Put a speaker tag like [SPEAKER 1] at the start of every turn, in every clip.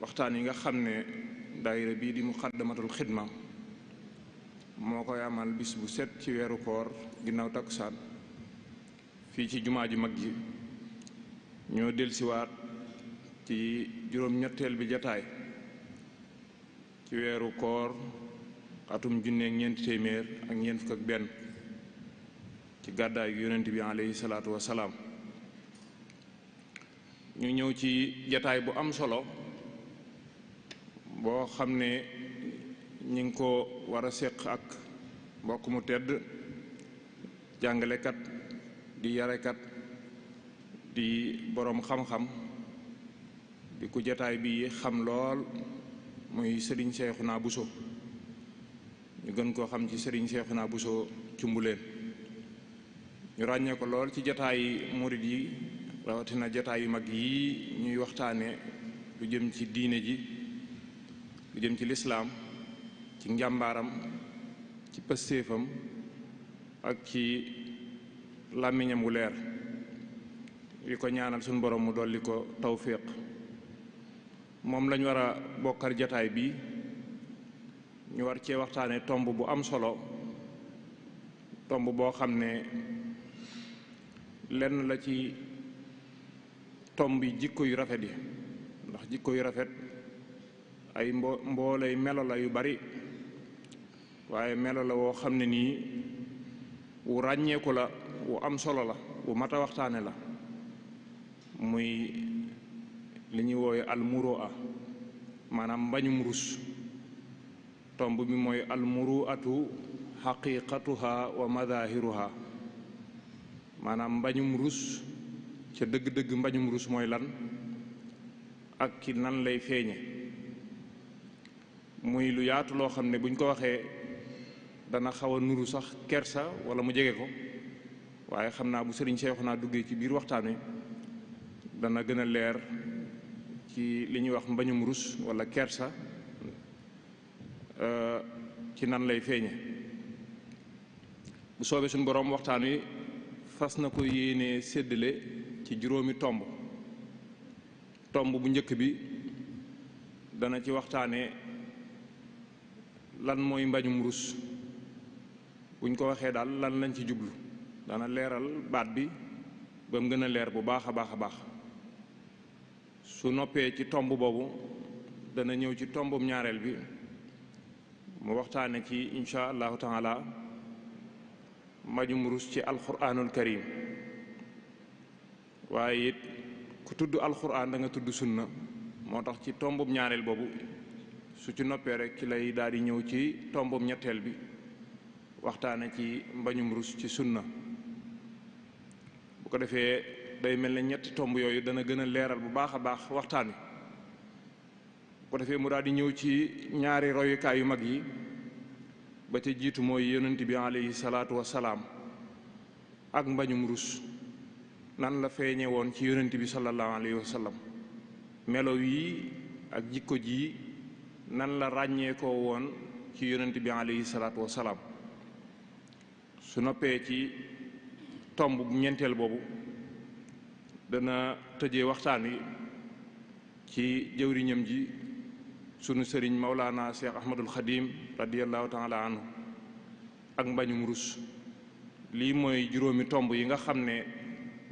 [SPEAKER 1] waxtaan yi nga xam ne daayira bii di Muxaddamatul Xidma moo koy amal bis bu set ci weeru koor ginnaaw takkusaan fii ci jumaa ju mag ji ñoo delsiwaat ci juróom-ñetteel bi jataay ci weeru koor atum junneeg ñeenti téeméer ak ñeent fukk ak benn ci gàddaay gi yonent bi aleyhi salaatu wasalaam ñu ñëw ci jataay bu am solo boo xam ne ñi ngi ko war a séq ak mbokk mu tedd jàngalekat di yarekat di boroom xam-xam di ku jataay bi xam lool muy Serigne Cheikhouna Bousso ñu gën koo xam ci Serigne Cheikhouna Bousso Cumbuleen ñu ràññee ko lool ci jataay murid yi rawatina jataay yu mag yi ñuy waxtaane lu jëm ci diine ji lu jëm ci lislaam ci njàmbaaram ci pëstéefam ak ci làmmiñam wu leer yi ko ñaanal suñu borom mu dolli ko tawfiq moom lañ war a bokkar jataay bi ñu war cee waxtaane tomb bu am solo tomb boo xam ne lenn la ci tomb yi jikko yu rafet yi ndax jikko yu rafet ay mboolay melo la yu bari waaye melo la woo xam ne nii wu ràññeeku la wu am solo la wu mat a waxtaane la muy li ñuy woowe almuru'a maanaam mbañum rus tomb bi mooy almuru'atu xaqiqatuha wa madahiruha maanaam mbañum rus ca dëgg-dëgg mbañum rus mooy lan ak ci nan lay feeñe muy lu yaatu loo xam ne buñ ko waxee dana xaw a nuru sax kersa wala mu jege ko waaye xam naa bu Sëriñ Cheikhouna duggee ci biir waxtaan wi dana gën a leer ci li ñuy wax mbañum rus wala kersa ci nan lay feeñe bu soobee suñu boroom waxtaan wi fas na ko yéene séddale ci juróomi tomb bu njëkk bi dana ci waxtaane lan mooy mbañum rus buñ ko waxee daal lan lañ ci jublu dana leeral baat bi ba mu gën a leer bu baax a baax a baax su noppee ci tomb boobu dana ñëw ci tombum ñaareel bi mu waxtaane ci insha allahu taala mbañum rus ci alquranul karim waaye it ku tudd alquran da nga tudd sunna moo tax ci tombum ñaareel boobu su ci noppee rek ci lay daal di ñëw ci tombum ñetteel bi waxtaane ci mbañum rus ci sunna bu ko defee day mel ne ñetti tomb yooyu dana gën a leeral bu baax a baax waxtaan wi bu ko defee mu daal di ñëw ci ñaari royukaay yu mag yi ba ca jiitu mooy yonent bi alayhi salaatu wasalaam ak mbañum rus nan la feeñe woon ci yonent bi sallallahu alayhi wa sallam melo yi ak jikko ji nan la ràññee ko woon ci yonent bi alayhi salaatu wasalaam su noppee ci tomb bu ñeenteel boobu dana tëjee waxtaan wi ci jëwriñam ji sunu sëriñ Mawlaana Cheikh Ahmadul Xadim radiyallahu taala anhu ak mbañum rus lii mooy juróomi tomb yi nga xam ne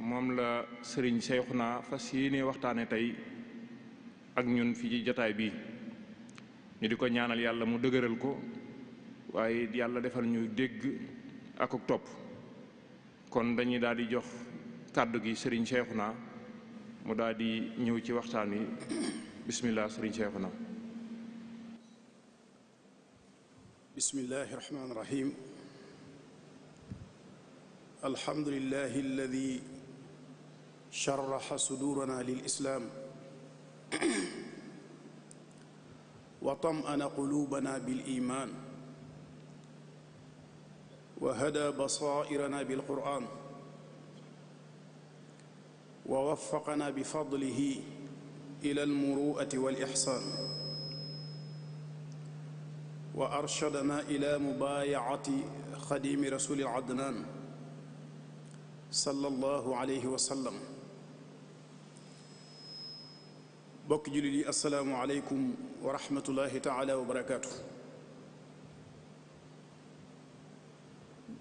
[SPEAKER 1] moom la sëriñ Cheikhouna fas yéene waxtaane tey ak ñun fi ci jataay bi ñu di ko ñaanal yàlla mu dëgëral ko waaye yàlla defal ñu dégg ak topp kon dañuy daal di jox kàddu gi sëriñ Cheikhouna mu daal di ñëw ci waxtaan wi bismillah sëriñ Cheikhouna.
[SPEAKER 2] bismillahi rahmaani rahim alhamdulillahi alladi sharaxa sudurana lil islam wa tam'ana qulubana bil iman wa hada basairana bil quran wa waffaqana bi fadlihi ila al muru'ati wal ihsan wa arshadana ila mubaayacati xadimi rasuli adnan sallallahu alayhi wa sallam bokki jullit yi assalaamu aleykum wa rahmatullahi taala wa barakaatu.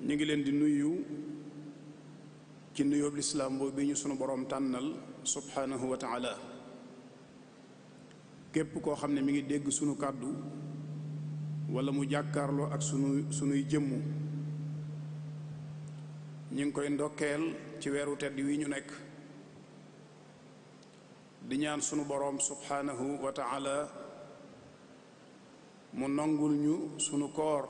[SPEAKER 2] ñu ngi leen di nuyu ci nuyoob lislaam boobu bi ñu sunu boroom tànnal subhaanahu wa taala. képp koo xam ne mi ngi dégg sunu kàddu wala mu jàkkaarloo ak sunuy jëmm ñu ngi koy ndokkeel ci weeru tedd wi ñu nekk, di ñaan sunu boroom subhaanahu wa taala mu nangul ñu sunu koor,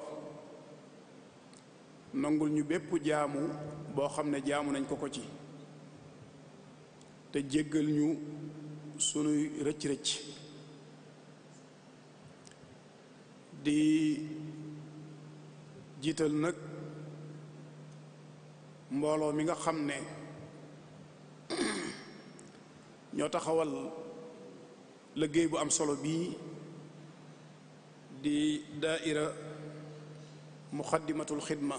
[SPEAKER 2] nangul ñu bépp jaamu boo xam ne jaamu nañ ko ci, te jéggal ñu sunuy rëcc-rëcc. di jiital nag mbooloo mi nga xam ne ñoo taxawal liggéey bu am solo bii di daaira muxaddimatul xidma,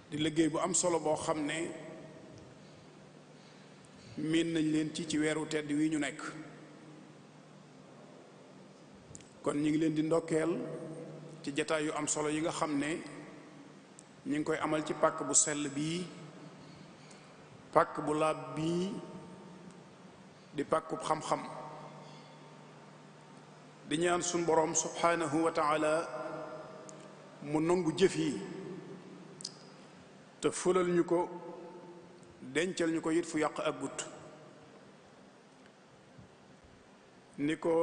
[SPEAKER 2] di liggéey bu am solo boo xam ne miin nañ leen ci weeru tedd wi ñu nekk. kon ñu ngi leen di ndokkeel ci jataay yu am solo yi nga xam ne ñu ngi koy amal ci pàkk bu sell bii, pàkk bu laab bii, di pàkkub xam-xam. di ñaan suñ boroom subhaanahu wa taala mu nangu jëf yi te fulal ñu ko, dencal ñu ko it fu yàq ak gut. ni ko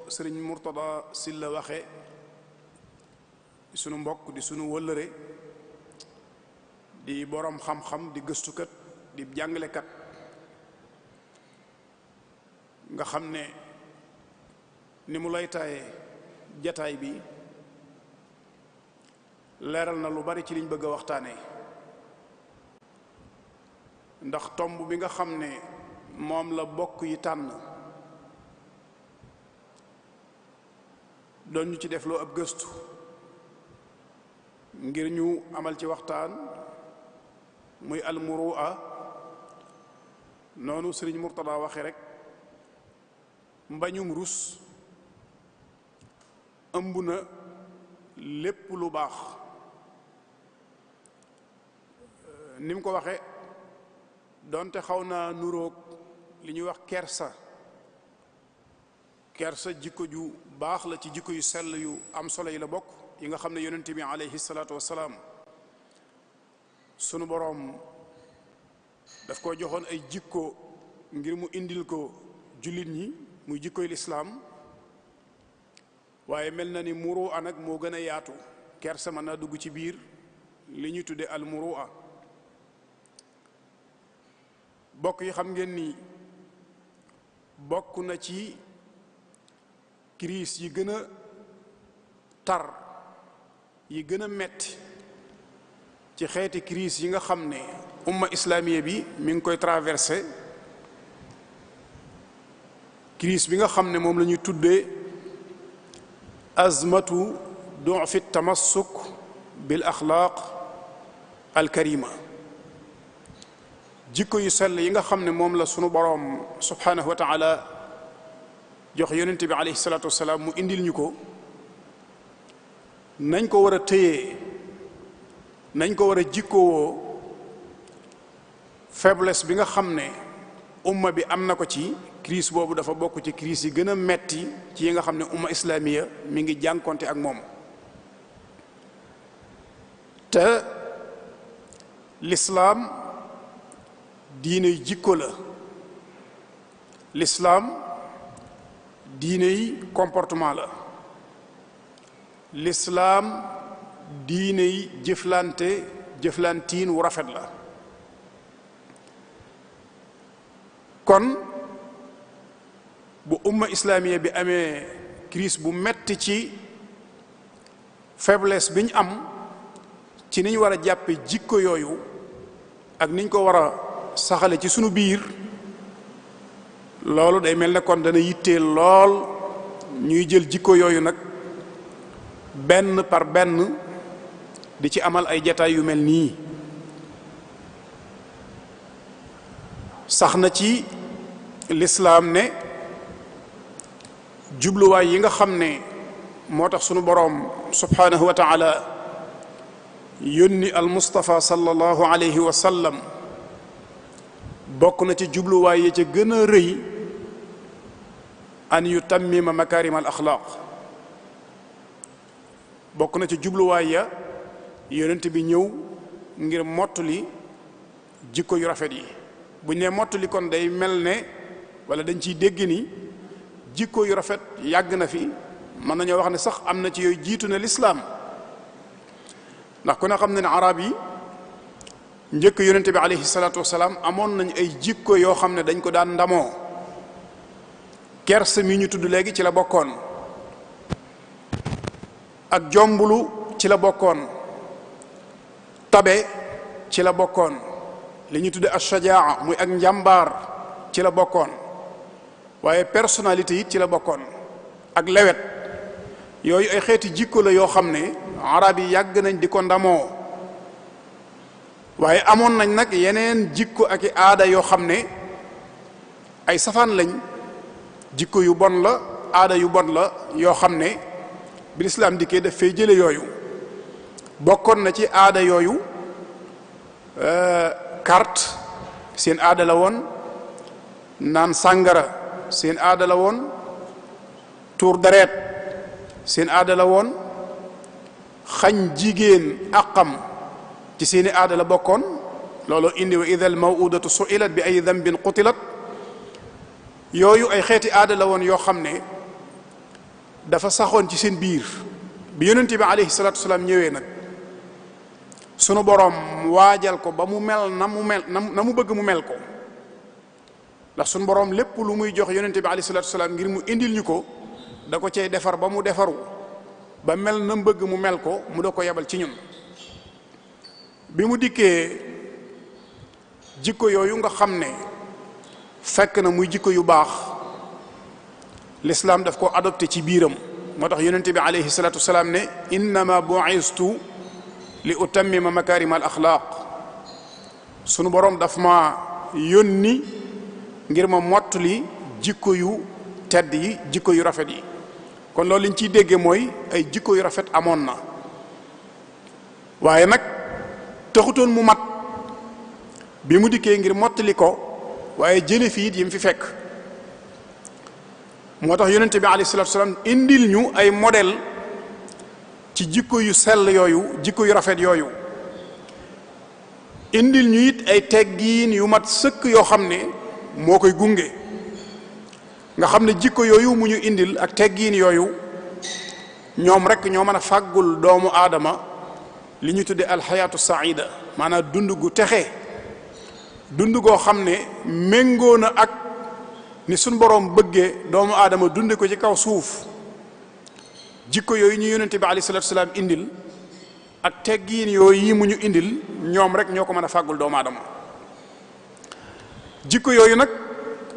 [SPEAKER 2] sëriñ Murtada Silla waxe di sunu mbokk, di sunu wëllëre, di boroom xam-xam, di gëstukat, di jàngalekat, nga xam ne ni mu lay taaye jataay bi leeral na lu bari ci liñ bëgg a waxtaane. ndax tomb bi nga xam ne moom la bokk yi tànn doon ñu ci def loo ab gëstu ngir ñu amal ci waxtaan, muy almurua. noonu sëriñ Murtada waxe rek, mbañum rus ëmb na lépp lu baax. ni mu ko waxe doonte xaw naa nuroog li ñuy wax kersa jikko ju baax la ci jikko yu sell yu am solo yi la bokk, yi nga xam ne yonent bi alayhi salaatu wassalaam sunu boroom daf ko joxoon ay jikko ngir mu indil ko jullit ñi, muy jikkoy lislaam. waaye mel na ni murua nag moo gën a yaatu. kersa mën naa dugg ci biir li ñuy tudde al murua. bokk yi xam ngeen ni bokk na ci crise yi gën a tar, yi gën a metti ci xeeti crise yi nga xam ne umma islamiya bi mi ngi koy traversé. crise bi nga xam ne moom la ñuy tuddee azmatu du'fi tamassuk bil axlaaq al karima. jikko yu sell yi nga xam ne moom la sunu boroom subhaanahu wa taala jox yonent bi alayhi salaatu wasalaam mu indil ñu ko, nañ ko war a téyee, nañ ko war a jikkowoo. faiblesse bi nga xam ne umma bi am na ko ci crise boobu dafa bokk ci crise yi gën a metti ci yi nga xam ne umma islamiya mi ngi jànkonte ak moom. te lislaam diiney jikko la, lislaam diiney comportement la, lislaam diiney jëflantiin wu rafet la. kon bu umma islamiya bi amee crise bu metti ci faiblesse bi ñu am ci ni ñu war a jàppe jikko yooyu ak ni ñu ko war a saxale ci sunu biir, loolu day mel ne kon dana yitteel lool ñuy jël jikko yooyu nag benn par benn di ci amal ay jataay yu mel nii. sax na ci lislaam ne jubluwaay yi nga xam ne moo tax sunu boroom subhaanahu wa taala yónni al Mustafa sallallahu alayhi wa sallam bokk na ci jubluwaay yi ca gën a rëy an yutammima makarim al axlaaq bokk na ci jubluwaay ya yonent bi ñëw ngir mottali jikko yu rafet yi bu ñu nee mottali kon day mel ne wala dañ ciy dégg ni jikko yu rafet yàgg na fi mën nañoo wax ne sax am na ci yooyu jiitu na lislaam ndax ku ne xam ne ne arab yi njëkk yonente bi alayhi salaatu wasalaam amoon nañ ay jikko yoo xam ne dañ ko daan ndamoo kersa mi ñu tudd léegi ci la bokkoon ak jombulu ci la bokkoon tabe ci la bokkoon li ñu tudde ashajaa muy ak njàmbaar ci la bokkoon waaye personnalité it ci la bokkoon ak lewet yooyu ay xeeti jikko la yoo xam ne arab yi yàgg nañ di ko ndamoo waaye amoon nañ nag yeneen jikko ak i aada yoo xam ne ay safaan lañ jikko yu bon la aada yu bon la yoo xam ne bi lislaam dikkee daf fay jële yooyu bokkoon na ci aada yooyu carte seen aada la woon naan sàngara seen aada la woon tuur deret seen aada la woon xañ jigéen àqam ci seeni aada la bokkoon loolu indi wa idha al maw'udatu su'ilat bi ay dhanbin qutilat yooyu ay xeeti aada la woon yoo xam ne dafa saxoon ci seen biir bi yonent bi alayhi salaatu wasalaam ñëwee nag sunu boroom waajal ko ba mu mel na mu bëgg mu mel ko ndax sunu boroom lépp lu muy jox yonent bi alayhi salaatu wasalaam ngir mu indil ñu ko da ko cay defar ba mu defaru ba mel na bëgg mu mel ko mu da ko yebal ci ñun bi mu dikkee jikko yooyu nga xam ne fekk na muy jikko yu baax l'islam daf ko adopté ci biiram moo tax yonente bi alayhi salatu wasalaam ne innama bu'istu li utammima makarim al axlaaq sunu boroom daf ma yónni ngir ma mottali jikko yu tedd yi jikko yu rafet yi kon loolu liñ ciy déggee mooy ay jikko yu rafet amoon na waaye nag taxutoon mu mat bi mu dikkee ngir mottali ko waaye jële fi it yi mu fi fekk moo tax yonente bi alayhi salatu wasalaam indil ñu ay modèle ci jikko yu sell yooyu jikko yu rafet yooyu indil ñu it ay teggiin yu mat sëkk yoo xam ne moo koy gunge nga xam ne jikko yooyu mu ñu indil ak teggiin yooyu ñoom rek ñoo mën a fàggul doomu aadama li ñu tudde alxayaatu saida maanaam dund gu texe dund goo xam ne méngoo na ak ni suñ boroom bëggee doomu aadama dunde ko ci kaw suuf jikko yooyu ñu yonente bi alayhi salatu wasalaam indil ak teggiin yooyu yi mu ñu indil ñoom rek ñoo ko mën a fàggul doomu aadama jikko yooyu nag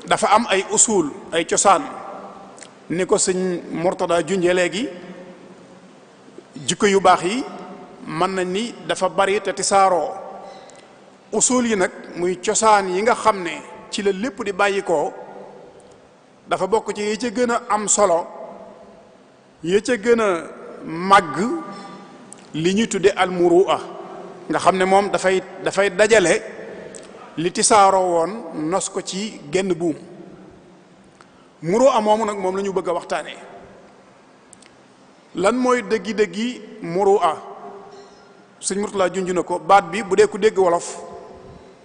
[SPEAKER 2] dafa am ay usul ay cosaan ni ko sëñ Murtada junjee léegi jikko yu baax yi mën nañ ni dafa bari te tisaaroo usul yi nag muy cosaan yi nga xam ne ci la lépp di bàyyi ko dafa bokk ci yi ca gën a am solo yi ca gën a màgg li ñuy tudde almuru'a nga xam ne moom dafay dajale li tisaaroo woon nos ko ci genn buum muru'a moomu nag moom la ñu bëgg a waxtaanee lan mooy dëggi-dëggi muru'a suñ Murtala junj na ko baat bi bu dee ku dégg wolof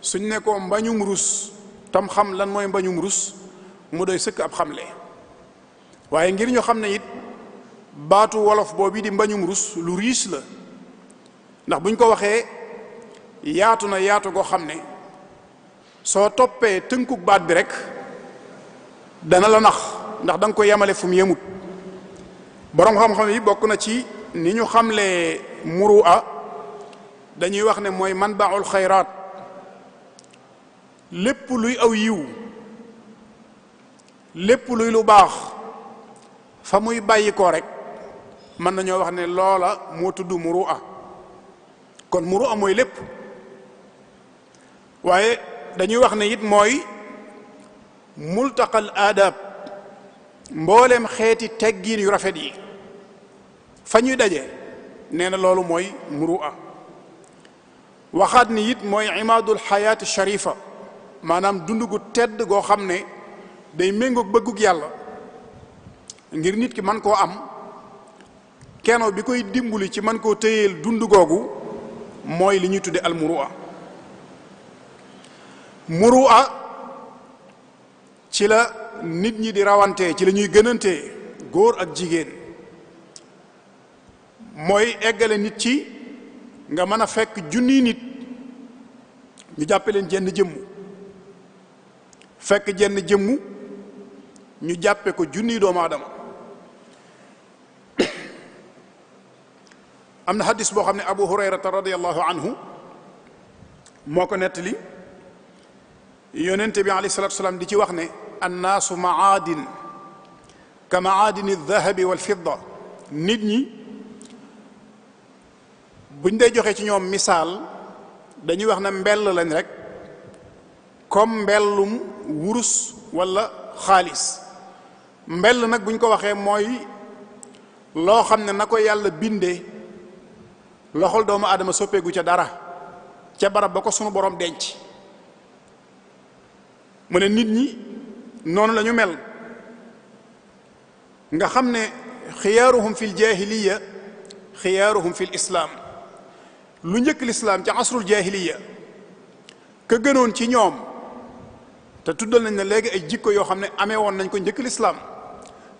[SPEAKER 2] suñ ne ko mbañum rus tam xam lan mooy mbañum rus mu doy sëkk ab xamle waaye ngir ñu xam ne it baatu wolof boobu di mbañum rus lu riis la ndax buñ ko waxee yaatu na yaatu goo xam ne soo toppee tënkuk baat bi rek dana la nax ndax da nga ko yemale fu mu yemut boroom xam-xam yi bokk na ci ni ñu xamlee muru'a dañuy wax ne mooy manbaul xayraat lépp luy aw yiw lépp luy lu baax fa muy bàyyi ko rek mën nañoo wax ne loola moo tudd muru'a kon muru'a mooy lépp waaye dañuy wax ne it mooy multaqal aadab mboolem xeeti teggiin yu rafet yi fa ñuy daje nee na loolu mooy muru'a waxaat ni it mooy imaadul xayaati sharifa maanaam dund gu tedd goo xam ne day méngoog bëggug yàlla ngir nit ki man koo am keno bi koy dimbali ci man koo téyeel dund googu mooy li ñuy tudde al muru'a muru'a ci la nit ñi di rawantee ci la ñuy gënantee góor ak jigéen mooy eggale nit ci nga mën a fekk junniy nit ñu jàppe leen jenn jëmm fekk jenn jëmm ñu jàppe ko junniy doomu aadama am na hadis boo xam ne abu hurayrata radiallahu anhu moo ko nettali yonente bi alayhi salatu wasalaam di ci wax ne annaasu maadin ka maadini aldahabi walfidda nit ñi buñ dee joxe ci ñoom misaal dañuy wax ne mbell lañ rek comme mbellum wurus wala xaalis mbell nag buñ ko waxee mooy loo xam ne na ko yàlla bindee loxol doomu aadama soppeegu ca dara ca barab ba ko sunu borom denc mu ne nit ñi noonu la ñu mel nga xam ne xiyaaruhum fi ljahiliya xiyaaruhum fi lislaam lu njëkk lislaam ci asrul jahiliya ka gënoon ci ñoom te tuddal nañ ne léegi ay jikko yoo xam ne amee woon nañ ko njëkk lislaam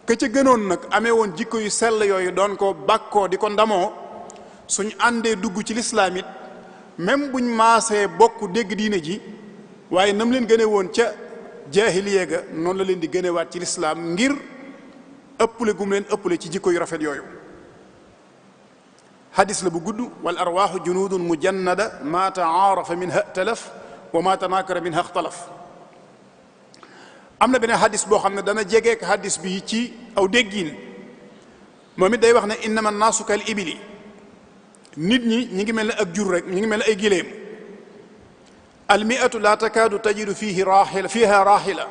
[SPEAKER 2] ka ca gënoon nag amee woon jikko yu sell yooyu doon ko bàkkoo di ko ndamoo suñ àndee dugg ci lislaam it même buñ maasee bokk dégg diine ji waaye nam leen gëne woon ca jaahiliya ga noonu la leen di gënewaat ci lislaam ngir ëppale gum leen ëppale ci jikko yu rafet yooyu hadis la bu gudd wal arwaaxu junudun mujannada ma taarafa minha talaf wa ma tanakara minha xtalaf am na beneen hadis boo xam ne dana jegeek hadis bi ci aw déggiin moom it day wax ne innama naasu kal ibili nit ñi ngi mel ne ak jur rek ñi ngi mel ne ay giléem almiatu la takaadu tajidu fiha raaxila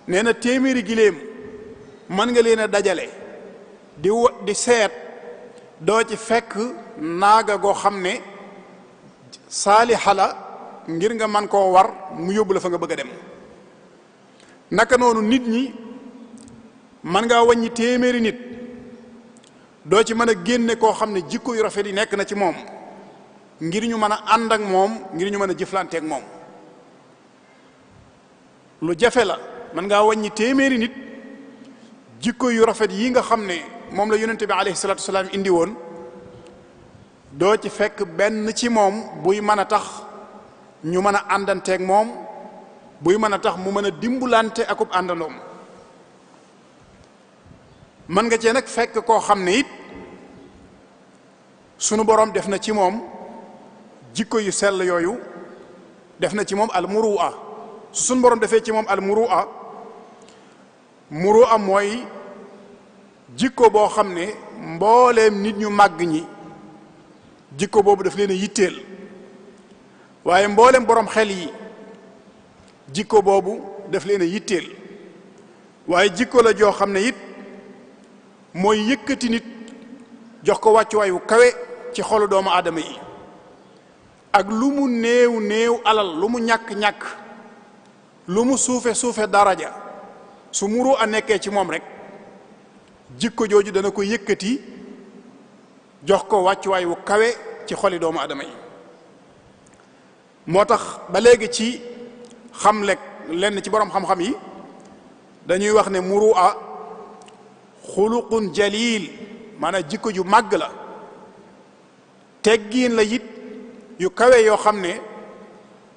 [SPEAKER 2] nee na téeméeri giléem mën nga leen a dajale di seet doo ci fekk naaga goo xam ne saalixa la ngir nga man koo war mu yóbbu la fa nga bëgg a dem naka noonu nit ñi mën ngaa wàññi téeméeri nit doo ci mën a génne koo xam ne jikko yu rafet yi nekk na ci moom ngir ñu mën a ànd ak moom ngir ñu mën a jëflante ak moom lu jafe la mën ngaa wàññi téeméeri nit jikko yu rafet yi nga xam ne moom la yonente bi alayhi salatu wasalaam indi woon doo ci fekk benn ci moom buy mën a tax ñu mën a àndanteeg moom buy mën a tax mu mën a dimbulante akub àndandoom mën nga cee nag fekk koo xam ne it sunu borom def na ci moom jikko yu sell yooyu def na ci moom al muru'a su sunu borom defee ci moom al muru'a mooy jikko boo xam ne mbooleem nit ñu màgg ñi jikko boobu daf leen a yitteel waaye mbooleem borom xel yi jikko boobu daf leen a yitteel waaye jikko la joo xam ne it mooy yëkkati nit jox ko wàccuwaay wu kawe ci xolu doomu aadama yi ak lu mu néew néew alal lu mu ñàkk-ñàkk lu mu suufe daraja su muru a nekkee ci moom rek jikko jooju dana ko yëkkati jox ko wàccuwaay wu kawe ci xoli doomu aadama yi moo tax ba léegi ci xamlek lenn ci borom xam-xam yi dañuy wax ne muru'a xuluqun jalil maanaam jikko ju màgg la teggiin la it yu kawe yoo xam ne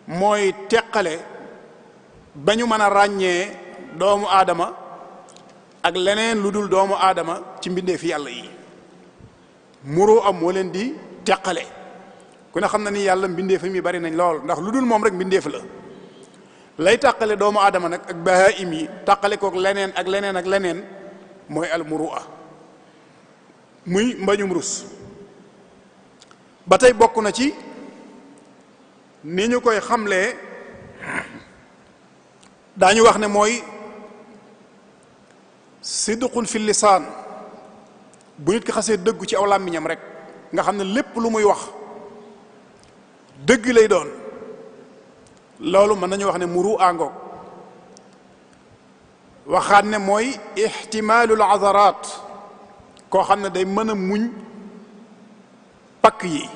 [SPEAKER 2] mooy teqale ba ñu mën a ràññee doomu aadama ak leneen lu dul doomu aadama ci mbindeefi yàlla yi muru'a moo leen di teqale ku ne xam na ni yàlla mbindeef mi bari nañ lool ndax lu dul moom rek mbindeef la lay tàqale doomu aadama nag ak bahaim yi tàqale kook leneen ak leneen ak leneen mooy al muru'a muy mbañum rus ba tey bokk na ci ni ñu koy xamlee daañu wax ne mooy sidqun fi lisaan. bu nit ki xasee dëggu ci aw làmmiñam rek nga xam ne lépp lu muy wax dëgg lay doon, loolu mën nañu wax ne muru àngoog. waxaat ne mooy ixtimaalul azaraat, koo xam ne day mën a muñ pakk yi,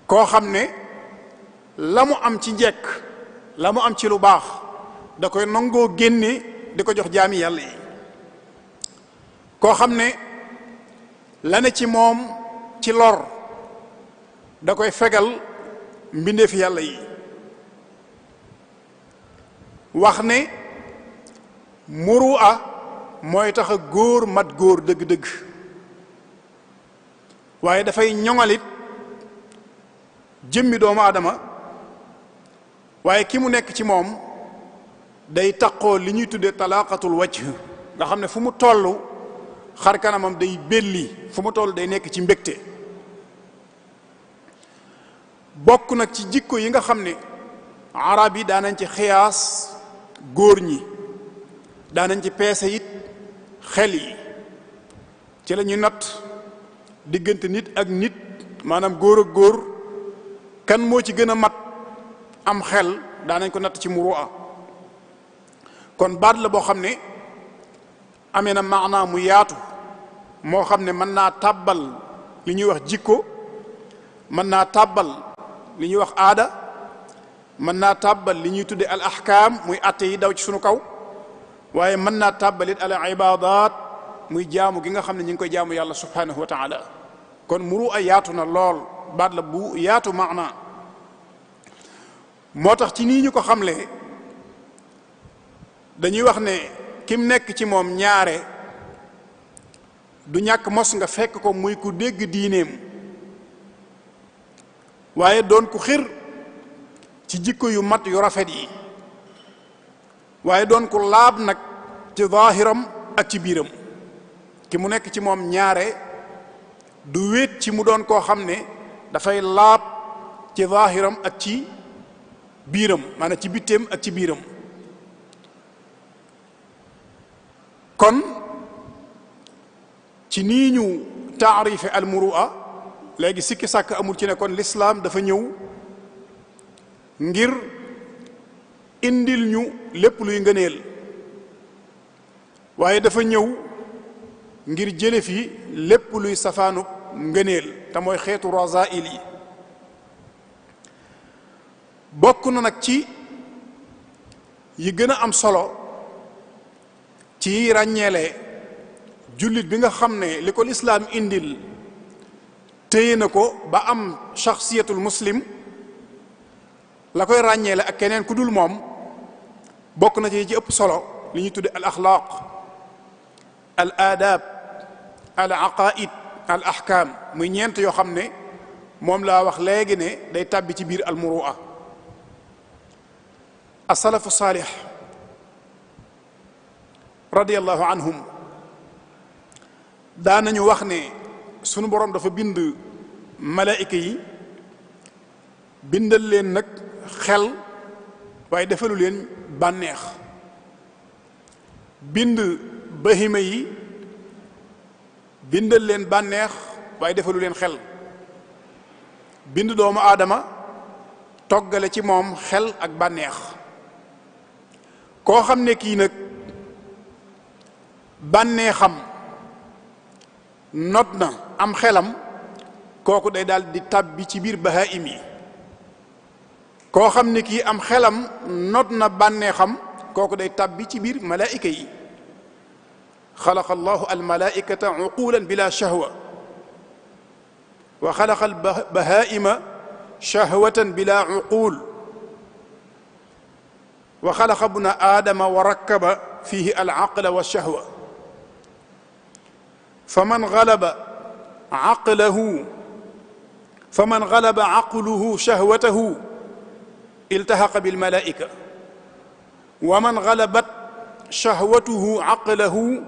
[SPEAKER 2] koo xam ne la mu am ci njekk, la mu am ci lu baax da koy nangoo génne di ko jox jaami yàlla yi, koo xam ne la ne ci moom ci lor da koy fegal mbindeefi yàlla yi. wax ne muru'a mooy tax a góor mat góor dëgg-dëgg, waaye dafay ñoŋalit jëmmi doomu aadama, waaye ki mu nekk ci moom day taqoo li ñuy tuddee talaqatul wajh, nga xam ne fu mu toll xar kanamam day belli, fu mu toll day nekk ci mbégte. bokk nag ci jikko yi nga xam ne arab yi daanañ ci xiyaas góor ñi, daanañ ci peese it xel yi, ci la ñuy natt diggante nit ak nit, maanaam góor ak góor kan moo ci gën a mat am xel, daanañ ko natt ci muru'a. kon baat la boo xam ne amee na maanaa mu yaatu, moo xam ne mën naa tàbbal li ñuy wax jikko, mën naa tàbbal li ñuy wax aada, mën naa tàbbal li ñuy tudde al ahkaam muy atte yi daw ci sunu kaw, waaye mën naa tàbbalit al ibaadaat muy jaamu gi nga xam ne ñu ngi koy jaamu yàlla subhanahu wa taala. kon muru'a yaatu na lool, baat la bu yaatu maanaa. moo tax ci nii ñu ko xamle dañuy wax ne kim nekk ci moom ñaare du ñàkk mos nga fekk ko muy ku dégg diineem, waaye doon ku xir ci jikko yu mat yu rafet yi, waaye doon ku laab nag ci zaahiram ak ci biiram. ki mu nekk ci moom ñaare du wéet ci mu doon koo xam ne dafay laab ci zaahiram ak ci biiram, maanaam ci bitteem ak ci biiram. kon ci nii ñu taarife al muru'a léegi sikki sàkk amul ci ne kon lislaam dafa ñëw ngir indil ñu lépp luy ngëneel, waaye dafa ñëw ngir jële fi lépp luy safaanu ngëneel te mooy xeetu rasaa'il yi. bokk na nag ci yi gën a am solo ci ràññeele jullit bi nga xam ne li ko lislaam indil téye na ko ba am shaxsiyatul muslim, la koy ràññeele ak keneen ku dul moom bokk na ci ëpp solo li ñuy tudde al axlaaq, al aadaab, al aqaid, al ahkaam, muy ñeent yoo xam ne moom laa wax léegi ne day tàbbi ci biir al muru'a. asalafu saalix radiyallahu anhum daanañu wax ne sunu boroom dafa bind malaayika yi bindal leen nag xel, waaye defalu leen bànneex, bind bahima yi bindal leen bànneex waaye defalu leen xel, bind doomu aadama toggale ci moom xel ak bànneex. koo xam ne kii nag bànneexam not na am xelam, kooku day daal di tàbbi ci biir bahaim yi. koo xam ne kii am xelam not na bànneexam, kooku day tàbbi ci biir malaayika yi. xalaqa allahu almalaikata uqulan bila shahwa wa xalaqa albahaima shahwatan bila uqul wa xalaqa bna aadama wa rakkaba fihi alaqla walshahwa faman galaba aqluhu shahwatahu iltahaqa bilmalaika wa man galabat shahwatuhu aqlahu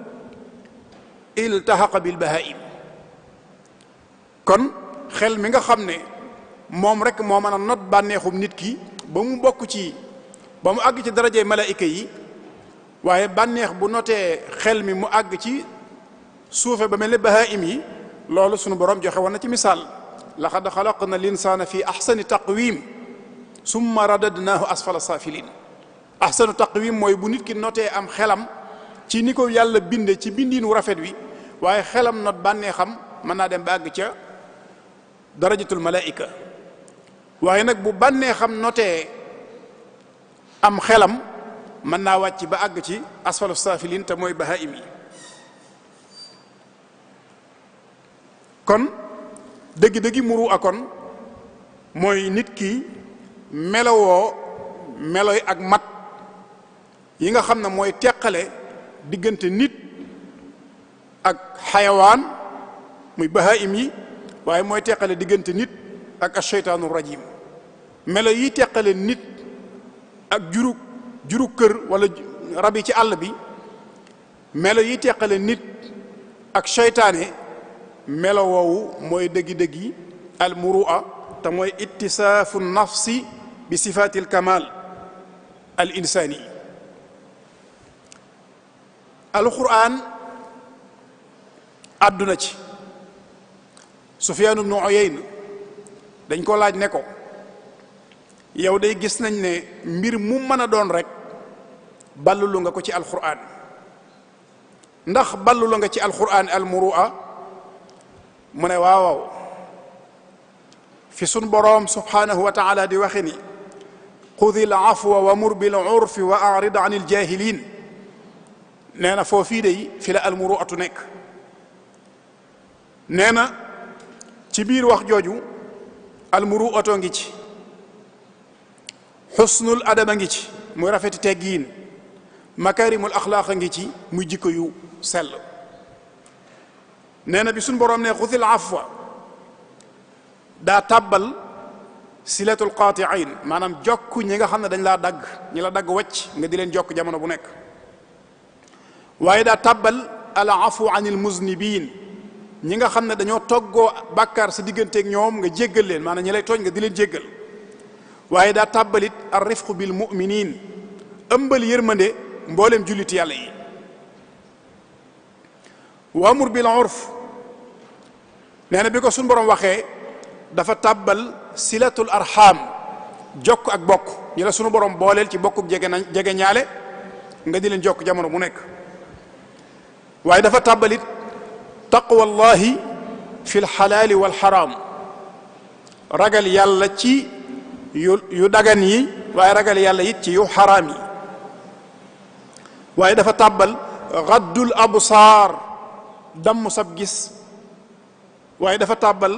[SPEAKER 2] iltahaqa bilbahaim. kon xel mi nga xam ne moom rek moo mën a not bànneexum nit ki ba mu bokk ci ba mu àgg ci darajey malaayika yi waaye bànneex bu notee xel mi mu àgg ci suufe ba mel ne bahaim yi loolu sunu borom joxe woon na ci misaal laqad xalaqna al-insaana fi ahsani taqwim summa radadnaahu asfala saafilin ahsanu taqwim mooy bu nit ki notee am xelam ci ni ko yàlla binde ci bindiinu rafet wi waaye xelam not bànneexam mën naa dem ba àgg ca darajatul malaayika waaye nag bu bànneexam notee am xelam mën naa wàcc ba àgg ci asfalu saafilin te mooy bahaim yi kon dëgg-dëggi muru akon mooy nit ki melowoo meloy ak mat yi nga xam ne mooy teqale diggante nit ak xayawaan muy bahaim yi waaye mooy teqale diggante nit ak asheytaanu rajim melo yi teqale nit ak jurug kër wala rab yi ci àll bi melo yi teqale nit ak seytaane melo woowu mooy dëggi-dëggi al murua te mooy ittisaafu nafsi bi sifaati al kamal al insani alquran àdduna ci Sufyaan ibnu Uyayna dañ ko laaj ne ko yow day gis nañ ne mbir mu mën a doon rek ballulu nga ko ci alquran ndax ballulu nga ci alquran al murua mu ne waaw fi sun boroom subhanahu wa taala di waxe ni xudi l afwa wa mur bil urfi wa arid an il jahilin nee na foofii day fi la al muruatu nekk nee na ci biir wax jooju al muruatoo ngi ci xusnul adaba ngi ci muy rafeti teggiin makarimul axlaaq ngi ci muy jikko yu sell nee na bi suñ boroom ne xudil afwa daa tàbbal silatul qaatiin maanaam jokk ñi nga xam ne dañ laa dagg ñi la dagg wacc nga di leen jokk jamono bu nekk waaye daa tàbbal al afu an il muznibin ñi nga xam ne dañoo toggoo bàkkaar sa digganteeg ñoom nga jéggal leen maanaam ñi lay tooñ nga di leen jéggal waaye daa tàbbalit ar rifqu bil muminin ëmbal yërmande mboolem julliti yàlla yi wa amur bil urf nee na bi ko suñ borom waxee dafa tàbbal silatul arham jokk ak bokk ñi la sunu borom booleel ci bokkuk jege ñaale nga di leen jokk jamono bu nekk waaye dafa tàbbalit taqwallahi fi lxalaali walxaraam ragal yàlla ci yu dagan yi waaye ragal yàlla it ci yu xaraam yi waaye dafa tàbbal gaddul absaar damm sab gis waaye dafa tàbbal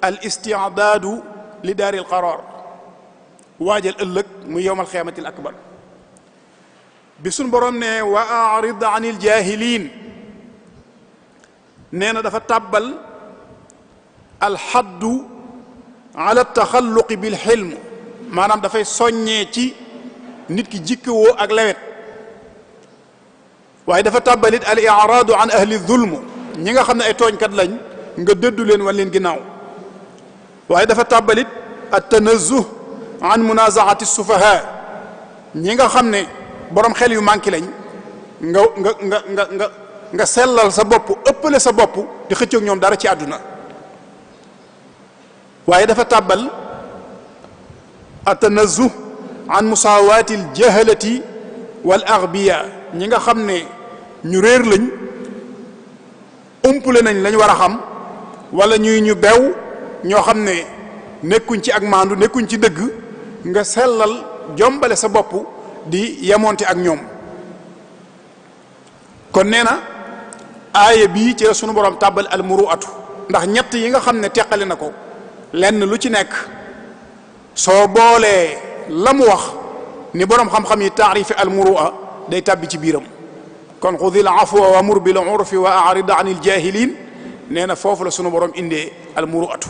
[SPEAKER 2] al istidaadu li daaril qaraar waajal ëllëg muy yowmal xiyaamatil akbar bi suñ boroom ne wa arid an il jahilin nee na dafa tàbbal alxaddu ala taxalluqi bil xilm maanaam dafay soññee ci nit ki jikkawoo ak lewet waaye dafa tàbbalit al iraadu an ahli zulm ñi nga xam ne ay tooñkat lañ nga dëddu leen wan leen ginnaaw waaye dafa tàbbalit at tanazzuh an munazaati sufaha ñi nga xam ne borom xel yu manqué lañ nga sellal sa bopp ëppale sa bopp di xëccoog ñoom dara ci àdduna waaye dafa tàbbal atanazzuh an musaawaati al jahalati wal aghbiya ñi nga xam ne ñu réer lañ umpule nañ lañ war a xam wala ñuy ñu bew ñoo xam ne nekkuñ ci ak maandu nekkuñ ci dëgg nga sellal jombale sa bopp di yemonte ak ñoom kon nee na aaya bii ci la sunu borom tàbbal al muruatu ndax ñett yi nga xam ne teqale na ko lenn lu ci nekk soo boolee la mu wax ni borom xam-xam yi taarifi al murua day tàbbi ci biiram kon xudil afwa wa mur bil urfi wa arid an il jahilin nee na foofu la sunu borom indee al muruatu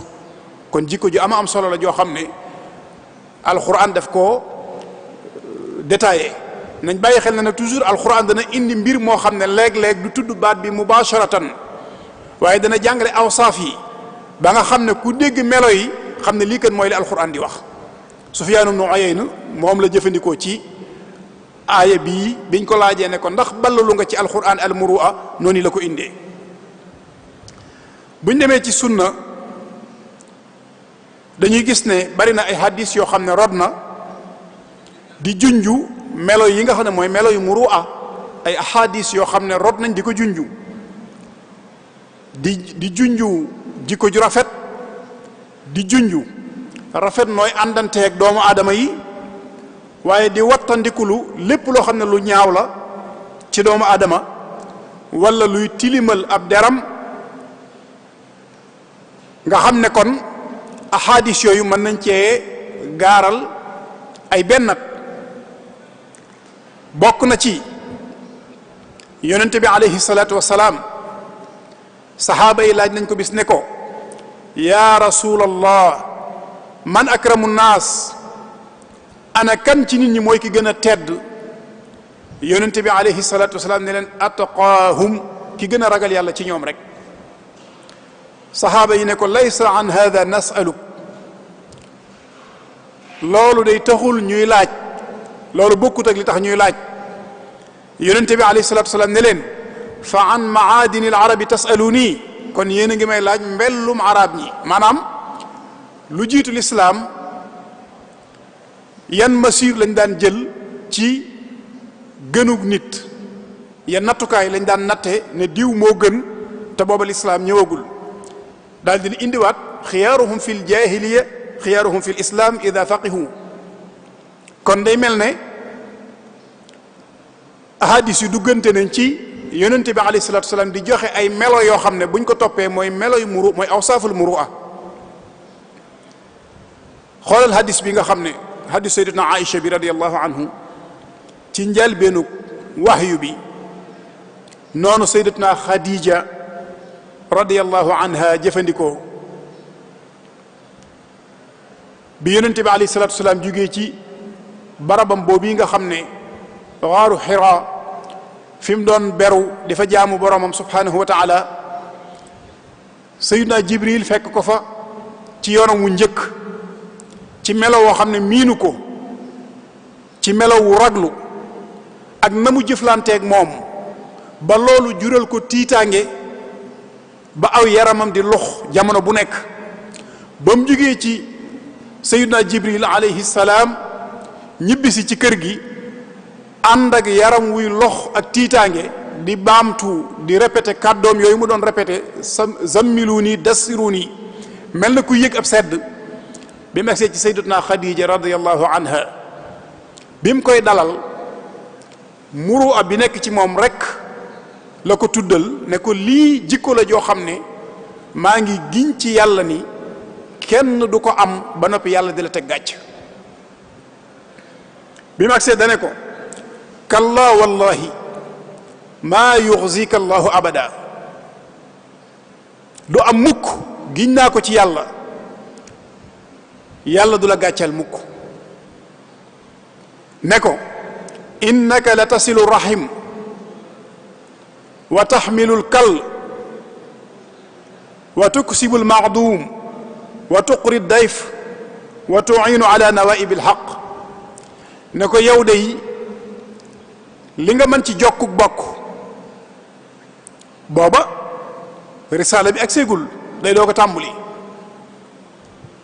[SPEAKER 2] kon jikko ju am solo la joo xam ne alquran daf koo détaillé nañ bàyyi xel ne nag toujours alquran dana indi mbir moo xam ne léeg-léeg du tudd baat bi mubasharatan waaye dana jàngale awsaaf yi ba nga xam ne ku dégg melo yi xam ne lii kat mooy li alquran di wax Sufyaan ibnu Uyayna moom la jëfandikoo ci aaya bii biñ ko laajee ne ko ndax ballalu nga ci alquran al murua noonu la ko indee. buñ demee ci sunna dañuy gis ne bari na ay hadis yoo xam ne rod na di junju melo yi nga xam ne mooy melo yu murua, ay ahadis yoo xam ne rod nañ di ko junju di junju jikko ju rafet, di junju rafet nooy àndanteeg doomu aadama yi, waaye di wattandikulu lépp loo xam ne lu ñaaw la ci doomu aadama wala luy tilimal ab deram. nga xam ne kon ahadis yooyu mën nañ cee gaaral ay bennat. bokk na ci yonente bi alayhi salaatu wasalaam saxaaba yi laaj nañ ko bis ne ko yaa rasulallah man akramu nnaas, ana kan ci nit ñi mooy ki gën a tedd? yonente bi alayhi salaatu wasalaam ne leen atqaahum, ki gën a ragal yàlla ci ñoom rek. saxaaba yi ne ko laysa an hada nasaluk, loolu day taxul ñuy laaj, loolu bokkut ak li tax ñuy laaj. yonente bi alayhi salaatu wasalaam ne leen fa an maadini al arabi tasaluni, kon yéen a ngi may laaj mbellum arab ñi. maanaam lu jiitu lislaam yan masir lañ daan jël ci gënug nit, yan nattukaay lañ daan natte ne diw moo gën te booba lislaam ñëwagul. daal di indiwaat xiyaaruhum fi l jahiliya xiyaaruhum fi l islam ida faqihu. kon day mel ne ahadis yu duggante nañ ci yonente bi alayhi salatu wasalaam di joxe ay melo yoo xam ne buñ ko toppee mooy melo yu muru, mooy awsaaful murua. xoolal hadis bi nga xam ne hadis sayyidatuna Aïcha bi radiyallahu anhu ci njëlbeenu wahyu bi, noonu sayyidatuna Khadija radiyallahu anha jëfandikoo. bi yonente bi alayhi salatu wasalaam jógee ci barabam boobu yi nga xam ne waaru Hira, fi mu doon beru di fa jaamu boromam subhanahu wa taala, sayyidina Jibril fekk ko fa ci yoonam wu njëkk, ci melo woo xam ne miinu ko, ci melo wu raglu ak na mu jëflanteeg moom ba loolu jural ko tiitaange ba aw yaramam di lux jamono bu nekk. ba mu jógee ci sayyidina Jibril alayhi salaam ñibbisi ci kër gi ànd ak yaram wuy lox ak tiitaange, di baamtu di répété kàddoom yooyu mu doon répété zammiluni dassiruni, mel na ku yëg ab sedd. bi mu agsee ci sayyidatuna Khadija radiyallahu anha, bi mu koy dalal muru ab bi nekk ci moom rek la ko tuddal ne ko lii jikko la joo xam ne maa ngi giñ ci yàlla ni kenn du ko am ba noppi yàlla di la teg gàcc. bi mu agsee dane ko kalla wallahi maa yuxzika allahu abada, du am mukk, giñ naa ko ci yàlla, yàlla du la gàccal mukk. ne ko innaka la tasilu rahim wa taxmilu lkal wa tuksibu lmaadum wa tuqri dayf wa tuinu ala nawaibi lxaq. ne ko yow day li nga mën ci jokkuk bokk, booba risaala bi ak seegul, day doo ko tàmbuli.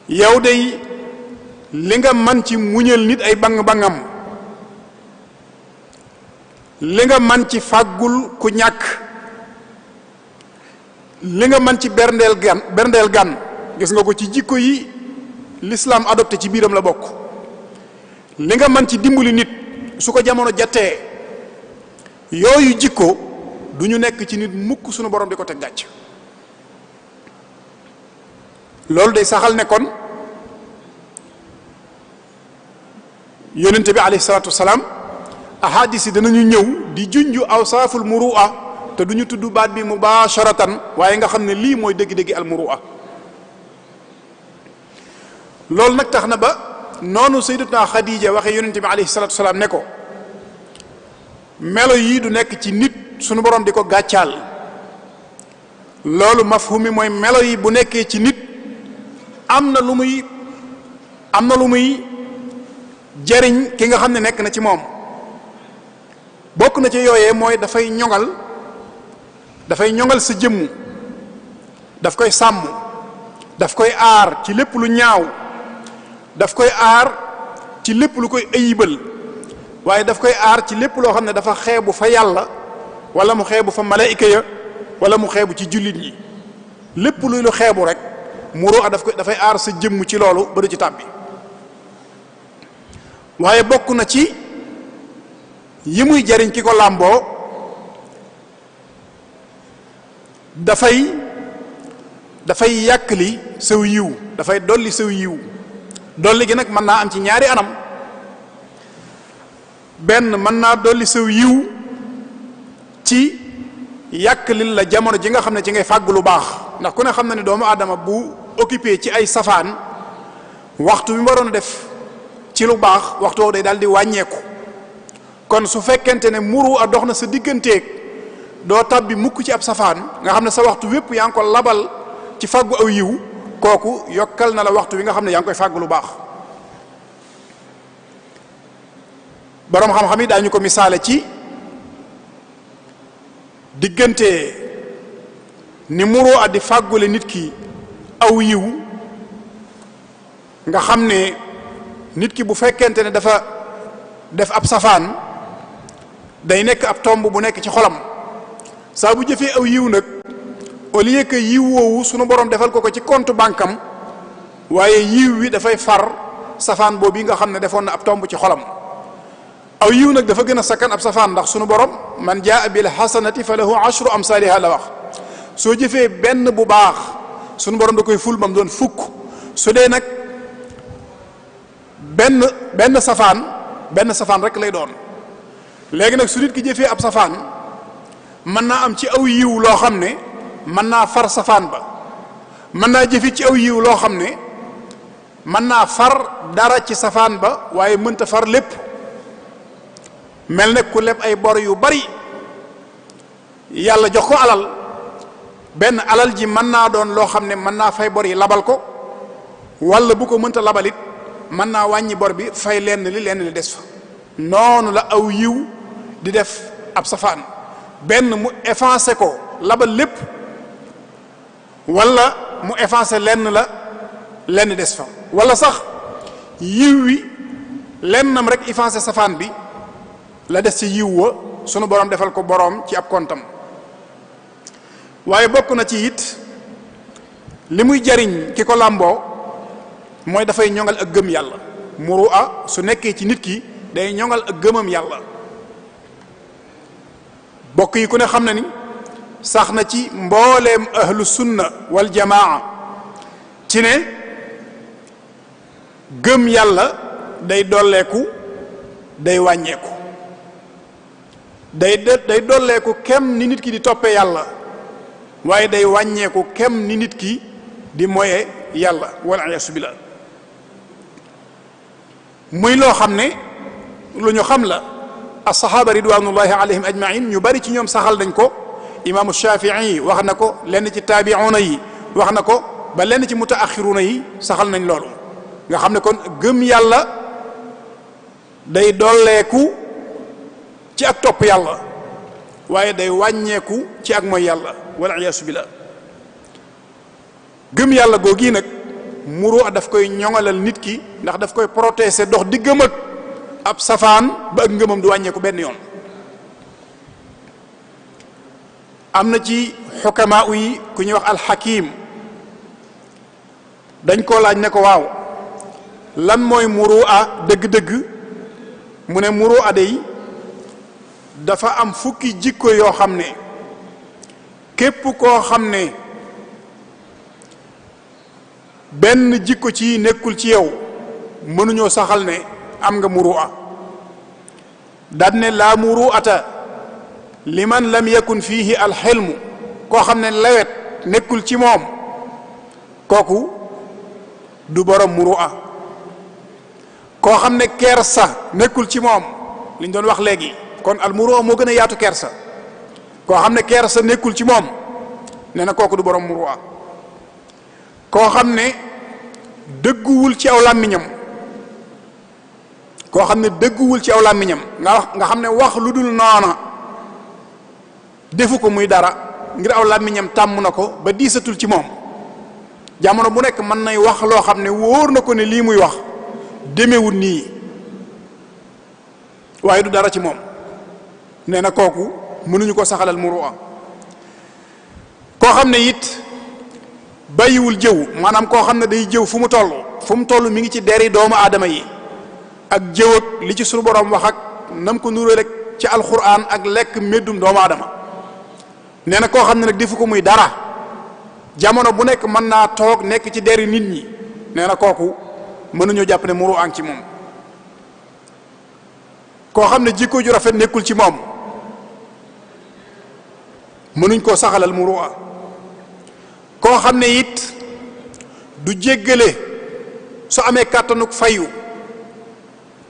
[SPEAKER 2] yow day li nga man ci muñal nit ay bang-bangam, li nga man ci fàggul ku ñàkk, li nga man ci berndeel gan gis nga ko ci jikko yi l'islam adopté ci biiram la bokk. li nga man ci dimbali nit su ko jamono jattee, yooyu jikko du ñu nekk ci nit mukk sunu borom di ko teg gàcc. loolu day saxal ne kon yonente bi alayhi salaatu wasalaam ahadis yi danañu ñëw di junju awsaaful murua te du ñu tudd baat bi mubasharatan, waaye nga xam ne lii mooy dëgg-dëgg al murua. loolu nag tax na ba noonu sayyidatuna Khadija waxee yonente bi alayhi salaatu wasalaam ne ko melo yii du nekk ci nit sunu borom di ko gàccaal. loolu mafhumi mooy melo yi bu nekkee ci nit am na lu muy jariñ ki nga xam ne nekk na ci moom, bokk na ci yooyee mooy dafay ñoŋal sa jëmm, daf koy sàmm, daf koy aar ci lépp lu ñaaw, daf koy aar ci lépp lu koy ayibal, waaye daf koy aar ci lépp loo xam ne dafa xeebu fa yàlla wala mu xeebu fa malaayika ya wala mu xeebu ci jullit ñi. lépp luy lu xeebu rek muru'a dafay aar sa jëmm ci loolu ba du ci tàbbi. waaye bokk na ci yi muy jariñ ki ko làmboo dafay yàkkli saw yiw, dafay dolli saw yiw. dolli gi nag mën naa am ci ñaari anam. benn mën naa dolli saw yiw ci yàkklil la jamono ji nga xam ne ci ngay fàgg lu baax, ndax ku ne xam na ne doomu aadama bu occupé ci ay safaan waxtu bi mu waroon a def ci lu baax waxtu woowu day daal di wàññeeku. kon su fekkente ne muru a dox na sa digganteeg doo tabbi mukk ci ab safaan nga xam ne sa waxtu wépp yaa ngi ko labal ci fàggu aw yiw, kooku yokkal na la waxtu wi nga xam ne yaa ngi koy fàggu lu baax. boroom xam-xam yi daañu ko misaale ci diggante ni muru a di fàggule nit ki aw yiw, nga xam ne nit ki bu fekkente ne dafa def ab safaan day nekk ab tomb bu nekk ci xolam. saa bu jëfee aw yiw nag au lieu que yiw woowu sunu borom defal ko ci compte bankam, waaye yiw wi dafay far safaan boobu yi nga xam ne defoon na ab tomb ci xolam. aw yiw nag dafa gën a sakkan ab safaan, ndax sunu borom man jaa bil hasanati fa lahu ashru amsaliha la wax. soo jëfee benn bu baax sunu borom da koy ful bam doon fukk. su dee nag benn safaan rek lay doon. léegi nag su nit ki jëfee ab safaan mën naa am ci aw yiw loo xam ne mën naa far safaan ba, mën naa jëfe ci aw yiw loo xam ne mën naa far dara ci safaan ba waaye mënta far lépp. mel ne ku leb ay bor yu bari yàlla jox ko alal, benn alal ji mën naa doon loo xam ne mën naa fay bor yi labal ko, wala bu ko mënta labalit mën naa wàññi bor bi fay lenn li des fa. noonu la aw yiw di def ab safaan, benn mu effacé ko labal lépp, wala mu effacé lenn des fa, wala sax yiw wi lennam rek effacé safaan bi, la des ci yiw wa sunu borom defal ko boroom ci ab kontam. waaye bokk na ci it li muy jariñ ki ko làmboo mooy dafay ñoŋal ak gëm yàlla. muru'a su nekkee ci nit ki day ñoŋal ak gëmam yàlla. bokk yi ku ne xam na ni sax na ci mbooleem ahlu sunna wal jamaa ci ne gëm yàlla day dolleeku day wàññeeku. day dolleeku kem ni nit ki di toppee yàlla, waaye day wàññeeku kem ni nit ki di moye yàlla wal iyaasu billah. muy loo xam ne lu ñu xam la. as-sahaaba ridwanullahi alayhim ajmain ñu bari ci ñoom saxal nañ ko. imaamu Shafii wax na ko, lenn ci taabi'una yi wax na ko, ba lenn ci mutaaxiruna yi saxal nañ loolu. nga xam ne kon gëm yàlla day dolleeku ci ak topp yàlla, waaye day wàññeeku ci ak mooy yàlla wal iyaasu billah. gëm yàlla googi nag muru daf koy ñoŋalal nit ki, ndax daf koy protéger dox diggam ak ab safaan ba ak ngëmam du wàññeeku benn yoon. am na ci xukamaa yi ku ñuy wax alxakim, dañ koo laaj ne ko waaw lan mooy muru'a dëgg-dëgg. mu ne muru'a day dafa am fukki jikko yoo xam ne képp koo xam ne benn jikko ci nekkul ci yow mënuñoo saxal ne am nga muru'a. daan ne laa muru'ata liman lam yakun fiihi alxilmu, koo xam ne lewet nekkul ci moom kooku du borom muru'a. koo xam ne kersa nekkul ci moom, li ñu doon wax léegi, kon al muru'a moo gën a yaatu kersa. koo xam ne kersa nekkul ci moom nee na kooku du borom muru'a. koo xam ne dëgguwul ci aw làmmiñam, koo xam ne dëgguwul ci aw làmmiñam nga xam ne wax lu dul noona defu ko muy dara ngir aw làmmiñam tàmm na ko ba diisatul ci moom jamono bu nekk mën nay wax loo xam ne wóor na ko ne lii muy wax demewul nii waaye du dara ci moom nee na kooku mënuñu ko saxalal muru'a koo xam ne it bàyyiwul jëw maanaam koo xam ne day jëw fu mu toll mi ngi ci deri doomu aadama yi ak jëw ak li ci sunu borom wax ak nam ko nuroo rek ci alquran ak lekk méddum doomu aadama nee na koo xam ne nag defu ko muy dara jamono bu nekk mën naa toog nekk ci deri nit ñi nee na kooku mënuñoo jàpp ne muru'a ci moom koo xam ne jikko ju rafet nekkul ci moom mënuñ koo saxalal muru'a koo xam ne it du jéggale su amee kàttanuk fayu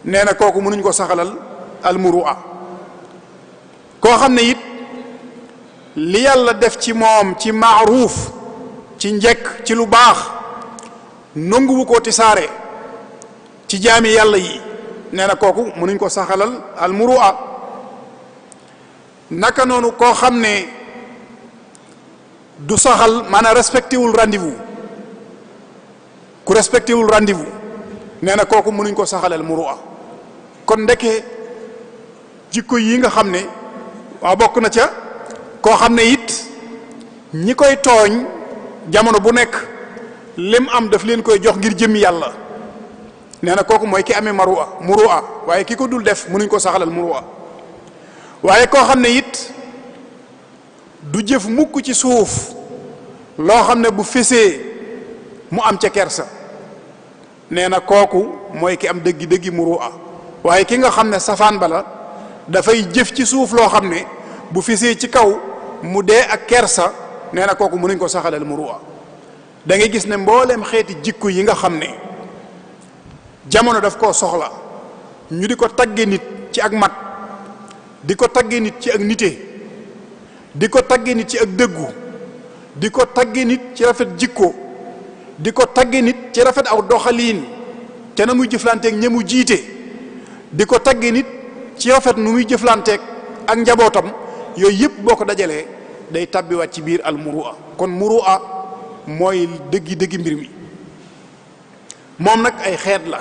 [SPEAKER 2] nee na kooku mënuñ ko saxalal al muru'a koo xam ne it li yàlla def ci moom ci maaruuf ci njekk ci lu baax nanguwu ko tisaare ci jaami yàlla yi nee na kooku mënuñ ko saxalal al muru'a naka noonu koo xam ne du saxal maanaam respecté wul rendez-vous ku respecté wul rendez-vous nee na kooku mënuñ ko saxalal muru'a kon ndeke jikko yi nga xam ne waa bokk na ca koo xam ne it ñi koy tooñ jamono bu nekk lim am daf leen koy jox ngir jëmmi yàlla nee na kooku mooy ki amee muru'a waaye ki ko dul def mënuñ ko saxalal muru'a waaye koo xam ne it du jëf mukk ci suuf loo xam ne bu fesee mu am ca kersa nee na kooku mooy ki am dëggi muru'a waaye ki nga xam ne safaan bala dafay jëf ci suuf loo xam ne bu fesee ci kaw mu dee ak kersa nee na kooku mënuñ ko saxalal muru'a da ngay gis ne mbooleem xeeti jikko yi nga xam ne jamono daf koo soxla ñu di ko tagge nit ci ak mat di ko tagge nit ci ak nite di ko tagge nit ci ak dëggu di ko tagge nit ci rafet jikko di ko tagge nit ci rafet aw doxaliin te na muy jëflanteeg ña mu jiite di ko tagge nit ci rafet nu muy jëflanteeg ak njabootam yooyu yëpp boo ko dajalee day tabbiwaat ci biir al muru'a kon muru'a mooy dëggi mbir mi moom nag ay xeet la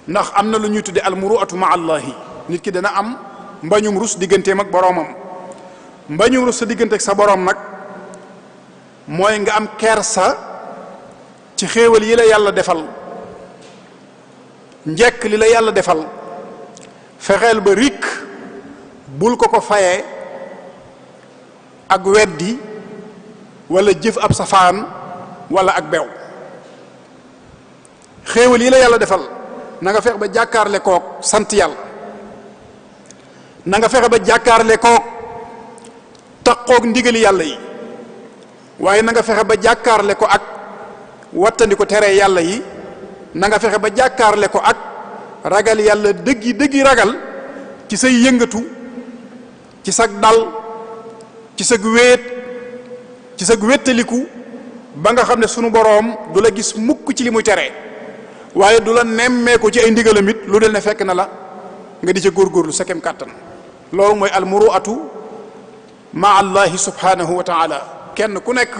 [SPEAKER 2] ndax am na lu ñuy tudde al muru'atu ma allahi nit ki dana am mbañum rus digganteem ak boroomam mbañum rus sa diggante ak sa boroom nag mooy nga am kersa ci xéewal yi la yàlla defal njekk li la yàlla defal fexeel ba rikk bul ko fayee ak weddi wala jëf ab safaan wala ak bew xéewal yi la yàlla defal na nga fex ba jàkkaarle kook sant yàlla na nga fexe ba jàkkaarle kook taqoog ndigali yàlla yi waaye na nga fexe ba jàkkaarle ko ak wattandi ko tere yàlla yi na nga fexe ba jàkkaarle ko ak ragal yàlla dëggi ragal ci say yëngatu ci sag dal ci sag wéet ci sag wéttaliku ba nga xam ne sunu boroom du la gis mukk ci li muy tere waaye du la nemmee ko ci ay ndigalam it lu del ne fekk na la nga di ca góorgóorlu sa kem kàttan loolu mooy almuru'atu ma allahi subhanahu wa taala kenn ku nekk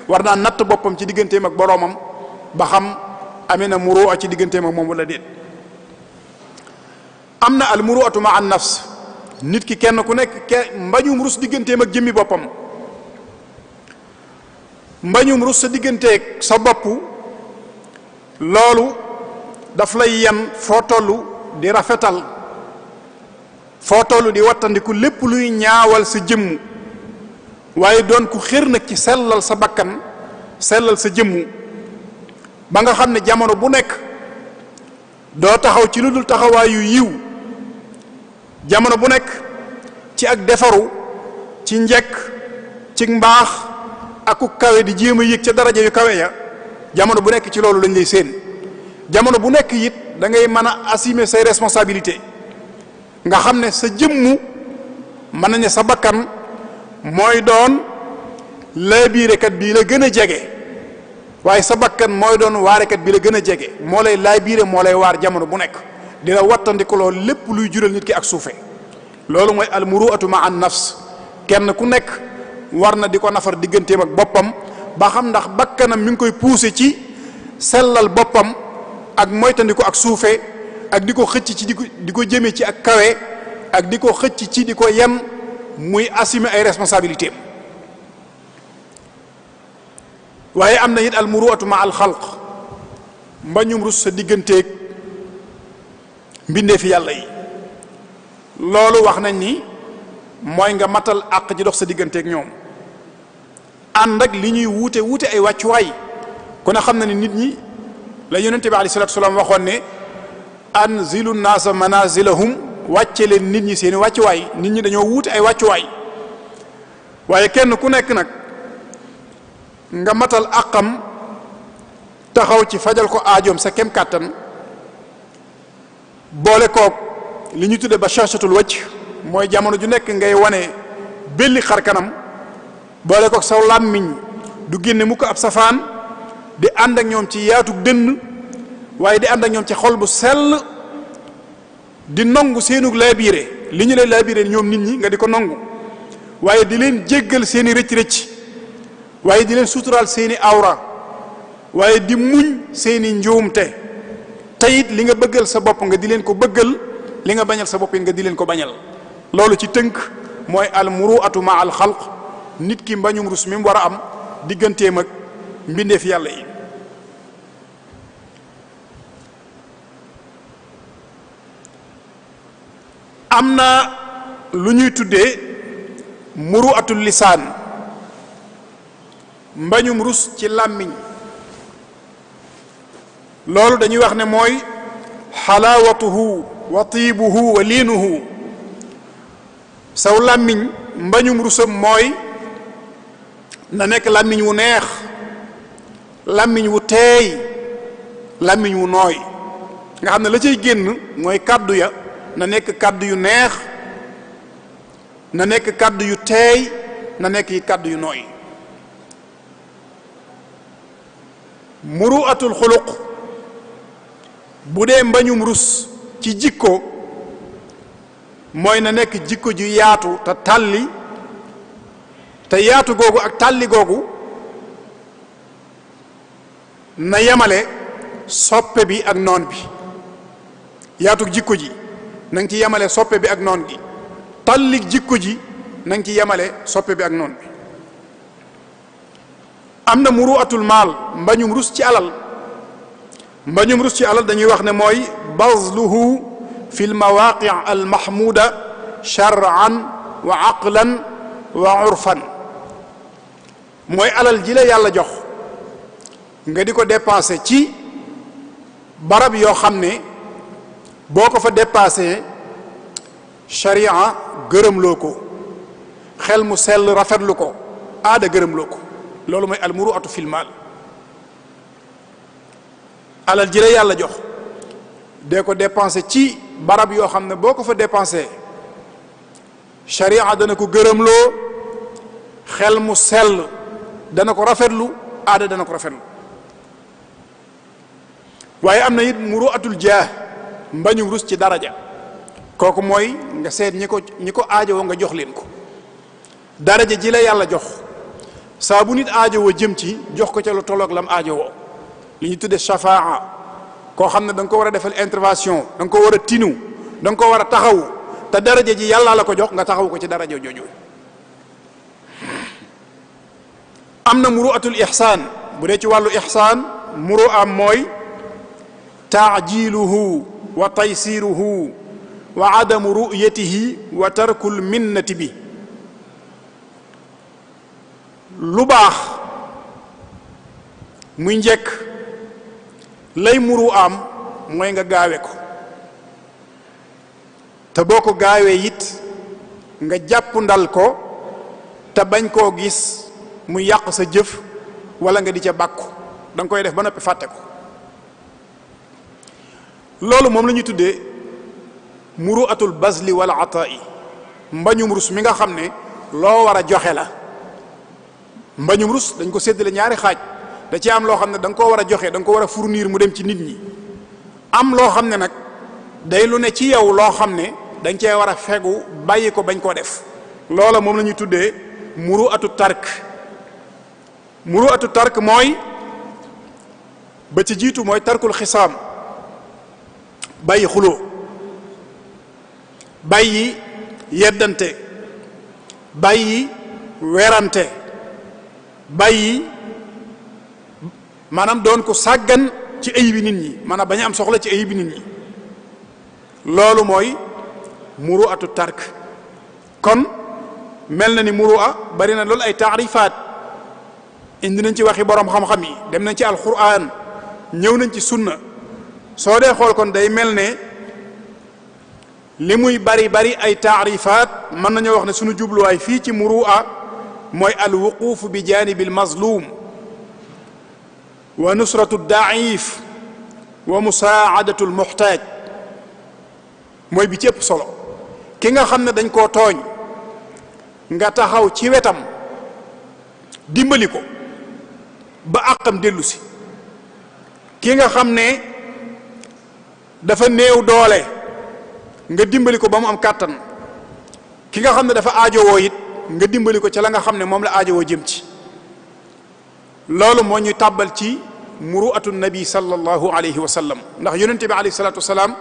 [SPEAKER 2] war naa natt boppam ci digganteem ak boroomam ba xam amee na muru'a ci digganteem ak moom wala déet am na almuru'atu ma an nafs nit ki kenn ku nekk mbañum rus digganteem ak jëmmi boppam mbañum rus sa digganteeg sa bopp loolu daf lay yen foo tollu di rafetal foo tollu di wattandiku lépp luy ñaawal sa jëmm waaye doon ku xër nag ci sellal sa bakkan sellal sa jëmm ba nga xam ne jamono bu nekk doo taxaw ci lu dul taxawaayu yiw jamono bu nekk ci ak defaru ci njekk ci mbaax ak ku kawe di jéem a yëg ca daraja yu kawe ya jamono bu nekk ci loolu lañ lay séen jamono bu nekk it da ngay mën a assumer say responsabilité nga xam ne sa jëmmu mën nañ ne sa bakkan mooy doon laabiirekat bii la gën a jege waaye sa bakkan mooy doon waarekat bi la gën a jege moo lay laay biire moo lay waar jamono bu nekk di la wattandikuloo lépp luy jural nit ki ak suufe loolu mooy al muru'atu ma an nafs kenn ku nekk war na di ko nafar digganteem ak boppam ba xam ndax bakkanam mi ngi koy pousser ci sellal boppam ak moytandiku ak suufe ak di ko xëcc ci di ko jëme ci ak kawe ak di ko xëcc ci di ko yen muy assumer ay responsabilités waaye am na it al muru'atu ma al xalq mbañum rus sa digganteeg mbindee fi yàlla yi loolu wax nañ ni mooy nga matal àq ji dox sa digganteeg ñoom ànd ak li ñuy wuute ay wàccuwaay ku ne xam na ni nit ñi la yonente bi alayhi salatu wasalaam waxoon ne anzilu naasa manazilahum wàcce leen nit ñi seeni wàccuwaay nit ñi dañoo wuute ay wàccuwaay waaye kenn ku nekk nag nga matal àqam taxaw ci fajal ko aajoom sa kem kàttan boole koog li ñu tudde ba bashaashatul wajh mooy jamono ju nekk ngay wane belli xar kanam boole koog saw làmmiñ du génne mu ko ab safaan di ànd ak ñoom ci yaatug dënn waaye di ànd ak ñoom ci xol bu sell di nongu seenug laabiire li ñu lay laabiire ñoom nit ñi nga di ko nongu waaye di leen jéggal seeni rëcc-rëcc waaye di leen suturaal seeni awra waaye di muñ seeni njuumte teyit li nga bëggal sa bopp nga di leen ko bëggal li nga bañal sa bopp it nga di leen ko bañal loolu ci tënk mooy al muru'atu ma al xalq nit ki mbañum rus mi mu war a am digganteem ak mbindeef yàlla yi am na lu ñuy tuddee muru'atul lisaan mbañum rus ci làmmiñ loolu dañuy wax ne mooy xalaawatuhu wa tiibuhu wa liinuhu saw làmmiñ mbañum rusam mooy na nekk làmmiñ wu neex làmmiñ wu teey làmmiñ wu nooy nga xam ne la cay génn mooy kàddu ya na nekk kàddu yu neex na nekk kàddu yu teey na nekk yi kàddu yu nooy muru'atul xuluq bu dee mbañum rus ci jikko mooy na nekk jikko ju yaatu te tàlli te yaatu googu ak tàlli googu na yemale soppe bi ak noon bi yaatu jikko ji na nga ci yemale soppe bi ak noon gi tàlli jikko ji na nga ci yemale soppe bi ak noon bi am na muru'atul maal mbañum rus ci alal mbañum rus ci alal dañuy wax ne mooy bazluhu fi lmawaqi al mahmuda shar'an wa aqlan wa urfan mooy alal ji la yàlla jox nga di ko dépensé ci barab yoo xam ne boo ko fa dépassé sharia gërëmloo ko xel mu sell rafetlu ko aada gërëmloo ko loolu mooy almuru'atu fil maal alal ji la yàlla jox dee ko dépensé ci barab yoo xam ne boo ko fa dépensé sharia dana ko gërëmloo xel mu sell dana ko rafetlu aada dana ko rafetlu waaye am na it muru'atul jaah mbañu rus ci daraja kooku mooy nga seet ñi ko aajowoo nga jox leen ko daraja ji la yàlla jox saa bu nit aajowoo jëm ci jox ko ca lu tolloog lam aajowoo li ñu tudde shafaa koo xam ne da nga ko war a defal intervention da nga ko war a tinu da nga ko war a taxawu te daraja ji yàlla la ko jox nga taxawu ko ci daraja jooju am na muru'atul ihsaan bu dee ci wàllu ihsaan muru'am mooy taajiluhu wa taysiruhu wa adamu ru'yatihi wa tarkul minnati bi lu baax muy njëkk lay muru'am mooy nga gaawe ko te boo ko gaawee it nga jàpp ndal ko te bañ koo gis mu yàq sa jëf wala nga di ca bàkku da nga koy def ba noppi fàtte ko loolu moom la ñuy tuddee muru'atul bazli wal ata'i mbañum rus mi nga xam ne loo war a joxe la mbañum rus dañ ko séddale ñaari xaaj da ci am loo xam ne da nga koo war a joxe, da nga ko war a fournir mu dem ci nit ñi. am loo xam ne nag day lu ne ci yow loo xam ne dañ cee war a fegu bàyyi ko bañ koo def. loola moom la ñuy tuddee muru'atu tark. muru'atu tark mooy ba ci jiitu mooy tarkul xisaam, bàyyi xuloo, bàyyi yeddante, bàyyi werante, bàyyi maanaam doon ko sàggan ci ayibi nit ñi, maanaam bañ am soxla ci ayibi nit ñi. loolu mooy muru'atu tark. kon mel na ni muru'a bari na loolu ay taarifaat, indi nañ ci waxi borom xam-xam yi, dem nañ ci alquran, ñëw nañ ci sunna. soo dee xool kon day mel ne li muy bari bari ay taarifaat, mën nañoo wax ne sunu jubluwaay fii ci muru'a mooy alwuquuf bi janibi almazlum wa nusratu daif wa musaadatu almuxtaaj. mooy bi ci ëpp solo. ki nga xam ne dañ koo tooñ nga taxaw ci wetam dimbali ko ba àqam dellu si. ki nga xam ne dafa néew doole nga dimbali ko ba mu am kàttan. ki nga xam ne dafa aajowoo it nga dimbali ko ca la nga xam ne moom la aajowoo jëm ci. loolu moo ñuy tàbbal ci muru'atu nabi sallallahu alayhi wa sallam, ndax yonente bi alayhi salatu wasalaam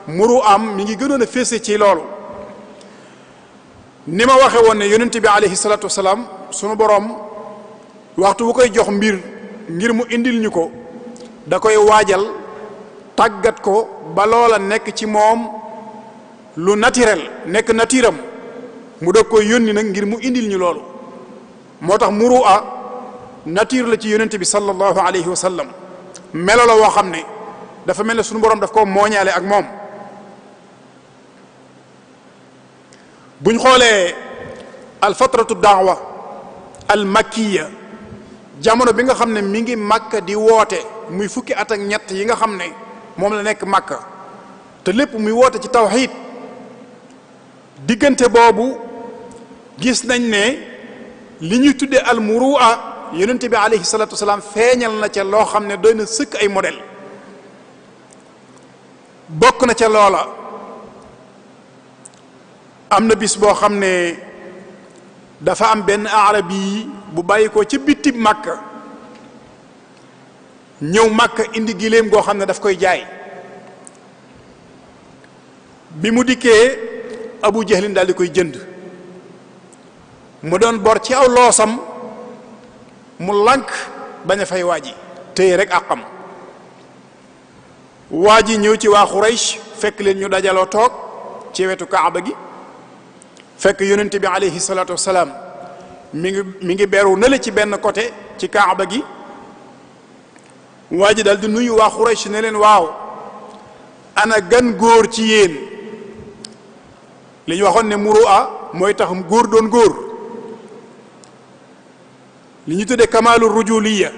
[SPEAKER 2] muru am mi ngi gënoon a fese ci loolu. ni ma waxe woon ne yonente bi alayhi salatu wasalaam sunu boroom waxtu bu koy jox mbir ngir mu indil ñu ko da koy waajal tàggat ko ba loola nekk ci moom lu naturel, nekk natiiram, mu doog koy yónni nag ngir mu indil ñu loolu. moo tax muru'a nature la ci yonente bi sallallahu alayhi wa sallam, melo la woo xam ne dafa mel ne sunu boroom daf ko mooñaale ak moom. buñ xoolee alfatratu daawa al makkiya, jamono bi nga xam ne mi ngi Makka di woote, muy fukki at ak ñett yi nga xam ne moom la nekk Makka, te lépp muy woote ci tawxiid. diggante boobu gis nañ ne li ñuy tuddee al muru'a yonente bi alayhi salatu wasalaam feeñal na ca loo xam ne doy na sëkk ay modèle. bokk na ca loola, am na bis boo xam ne dafa am benn arabi bu bàyyi ko ci bitib Makka ñëw Makka indi giléem goo xam ne daf koy jaay. bi mu dikkee Abu Jahlin daal di koy jënd. mu doon bor ci aw loosam, mu lànk bañ a fay waa ji, téye rek àqam. waa ji ñëw ci waa Quraysh fekk leen ñu dajaloo toog ci wetu Kaaba gi, fekk yonente bi alayhi salatu wasalaam mi ngi beru na le ci benn côté ci Kaaba gi. waa ji daal di nuyu waa Quraysh ne leen waaw, ana gan góor ci yéen. li ñu waxoon ne muru'a mooy tax góor doon góor, li ñu tuddee kamaalu rujuliya.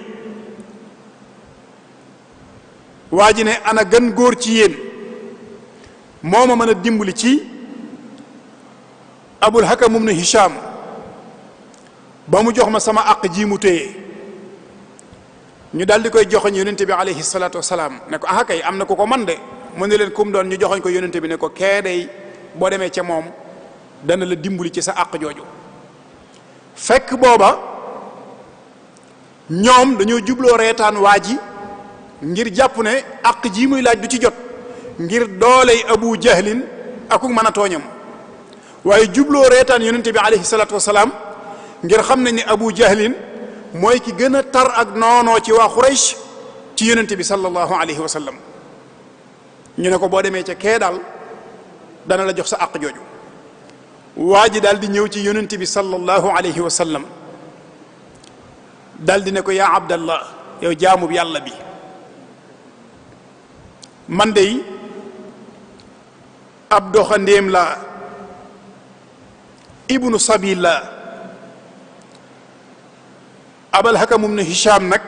[SPEAKER 2] waa ji ne ana gan góor ci yéen moo ma mën a dimbali ci Abul Hakam ibn Hisham ba mu jox ma sama àq ji mu téye. ñu daal di koy joxoñ yonente bi alayhi salatu wasalaam ne ko ah kay am na ku ko man de. mu ne leen kum doon, ñu joxoñ ko yonente bi ne ko kee day boo demee ca moom dana la dimbali ci sa àq jooju. fekk booba ñoom dañoo jubloo reetaan waa ji ngir jàpp ne àq ji muy laaj du ci jot, ngir dooley Abu Jahlin akuk mën a tooñam. waaye jubloo reetaan yonente bi alayhi salatu wasalaam ngir xam nañ ne Abu Jahlin mooy ki gën a tar ak noonoo ci waa Quraysh ci yonente bi sallallahu alayhi wa sallam. ñu ne ko boo demee ca kee daal dana la jox sa àq jooju. waa ji daal di ñëw ci yonente bi sallallahu alayhi wa sallam daal di ne ko yaa abdallah, yow jaamub yàlla bi, man dey ab doxandéem la, ibnu sabil la. Abul Hakam ibn Hisham nag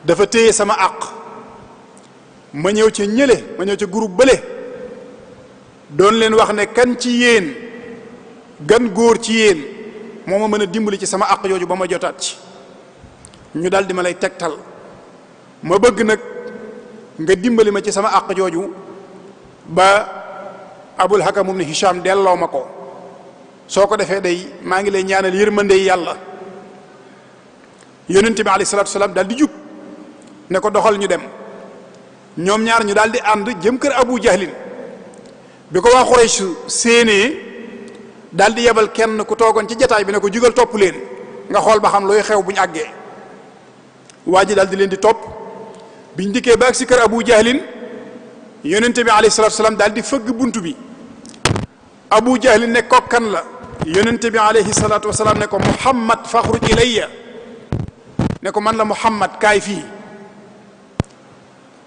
[SPEAKER 2] dafa téye sama àq. ma ñëw ca ñële, ma ñëw ca groupe bële doon leen wax ne kan ci yéen, gan góor ci yéen moo ma mën a dimbali ci sama àq jooju ba ma jotaat ci. ñu daal di ma lay tegtal ma bëgg nag nga dimbali ma ci sama àq jooju ba Abul Hakam ibn Hisham delloo ma ko soo ko defee day maa ngi lay ñaanal yërmande yàlla. yonent bi alayhi salaatu wasalaam daal di jug ne ko doxal ñu dem ñoom ñaar ñu daal di ànd jëm kër Abu Jahlin bi ko waa Quraysh séenee daal di yebal kenn ku toogoon ci jataay bi ne ko jugal topp leen nga xool ba xam looy xew bu ñu àggee. waa ji daal di leen di topp biñ dikkee ba ak si kër Abu Jahlin yonent bi alayhi salaatu wasalaam daal di fëgg bunt bi. Abu Jahlin ne ko kan la yonent bi alayhi salaatu wasalaam ne ko Muhammad faxruj ilayya ne ko man la Muhammad kaay fii.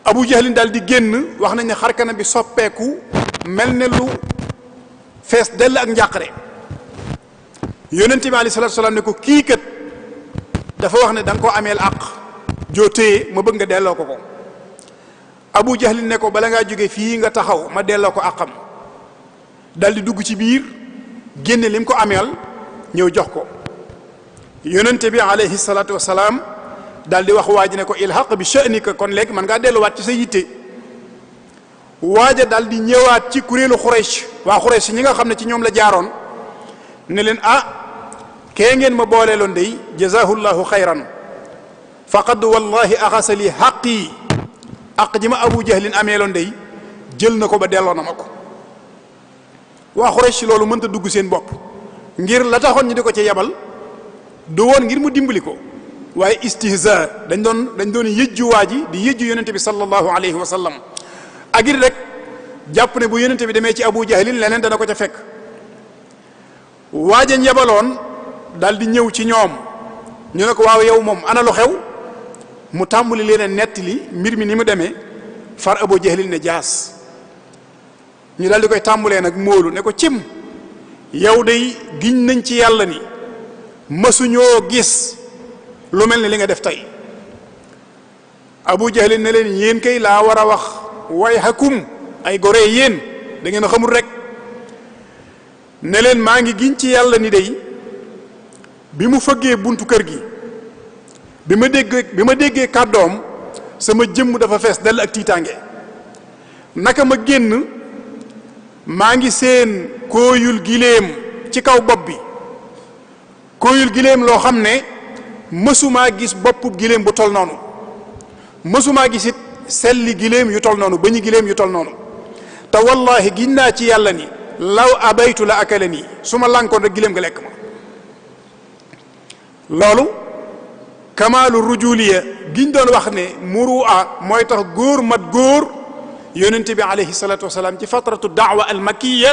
[SPEAKER 2] Abu Jahlin daal di génn wax nañ ne xarkanam bi soppeeku mel ne lu fees dell ak njàqare. yonent bi alayhi salaatu wasalaam ne ko kii kat dafa wax ne da nga koo ameel àq joo téye ma bëgg nga delloo ko ko. Abu Jahlin ne ko bala ngaa jóge fii nga taxaw ma delloo ko àqam. dal di dugg ci biir génne lim ko ameel ñëw jox ko. yonente bi alayhi salaatu wasalaam dal di wax waa ji ne ko ilhaq bi sha'nika kon léegi man ngaa delluwaat ci sa yitte. waaja dal di ñëwaat ci kuréelu Quraysh waa Quraysh ñi nga xam ne ci ñoom la jaaroon ne leen kee ngeen ma booleeloon day jazahullahu xayran faqad wallahi axasa li xaqi aq ji ma Abu Jahlin ameeloon day jël na ko ba delloo na ma ko. waa Quraysh loolu mënta dugg seen bopp ngir la taxoon ñu di ko ci yebal du woon ngir mu dimbali ko waaye istihza dañ doon yëjju waa ji di yëjju yonente bi sallallahu alayhi wa sallam ak it rek jàpp ne bu yonente bi demee ci Abu Jahlin leneen dana ko ca fekk. waaja yebaloon daal di ñëw ci ñoom ñu ne ko waaw yow moom ana lu xew mu tàmbali leen a nettali mbir mi ni mu demee far Abu Jahlin ne jaas. ñu daal di koy tàmbulee nag móolu ne ko cim yow day giñ nañ ci yàlla ni mësuñoo gis lu mel ni li nga def tey. Abu Jahlin ne leen yéen kay laa war a wax way hakum ay goree yéen da ngeen a xamul rek ne leen maa ngi giñ ci yàlla ni day bi mu fëggee buntu kër gi bi ma déggee kàddoom sama jëmm dafa fees dell ak tiitaange naka ma génn maa ngi seen kooyul giléem ci kaw bopp bi kooyul giléem loo xam ne mësumaa gis boppub giléem bu tol noonu mësumaa gis it selli giléem yu tol noonu bañu giléem yu tol noonu te wallahi giñ naa ci yàlla ni law abaytu la akala nii su ma lànkoon rek giléem nga lekk ma. loolu kamaalu rujuliya giñ doon wax ne muru'a mooy tax góor mat góor yonente bi alayhi salatu wasalaam ci fatratu daawa al makkiya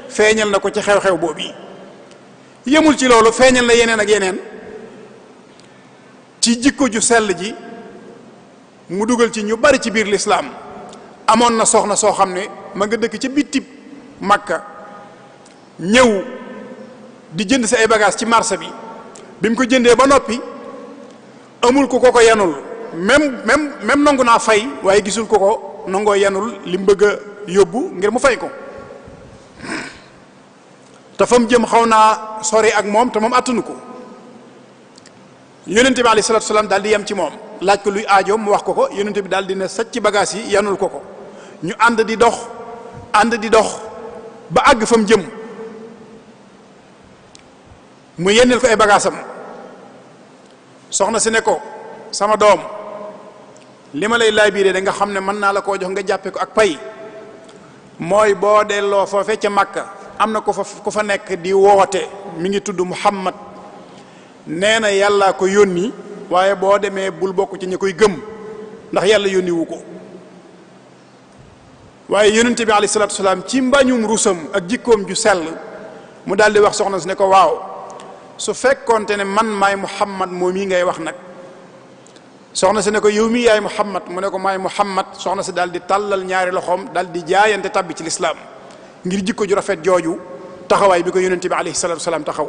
[SPEAKER 2] feeñal na ko ci xew-xew boobu yi. yemul ci loolu feeñal na yeneen ak yeneen ci jikko ju sell ji mu dugal ci ñu bari ci biir lislaam. amoon na soxna soo xam ne ma nga dëkk ca bitti Makka ñëw di jënd si ay bagage ci marché bi mu ko jëndee ba noppi amul ku ko yanul même nangu naa fay waaye gisul ko nangoo yanul li mu bëgg a yóbbu ngir mu fay ko te fa mu jëm xaw naa sori ak moom te moom attanu ko. yonente bi alayhi salaatu salaam daal di yem ci moom laaj ko luy aajoom mu wax ko yonente bi daal di ne sacc ci bagage yi yanul ko ñu ànd di dox ba àgg fa mu jëm mu yennil ko ay bagaasam soxna si ne ko sama doom li ma lay laaj biiree da nga xam ne mën naa la koo jox nga jàppe ko ak pay mooy boo delloo foofe ca Makka am na ku fa nekk di woote mi ngi tudd Muhammad nee na yàllaa ko yónni waaye boo demee bul bokk ci ñi koy gëm ndax yàlla yónni wu ko. waaye yonente bi alayhi salaatu salaam ci mbañum rusam ak jikkoom ju sell mu daal di wax soxna si ne ko waaw su fekkoonte ne man maay Muhammad moom yi ngay wax nag. soxna si ne ko yow mi yaay Muhammad mu ne ko maay Muhammad soxna si daal di tàllal ñaari loxoom daal di jaayante tabbi ci lislaam ngir jikko ju rafet jooju taxawaay bi ko yonente bi alayhi salaatu salaam taxaw.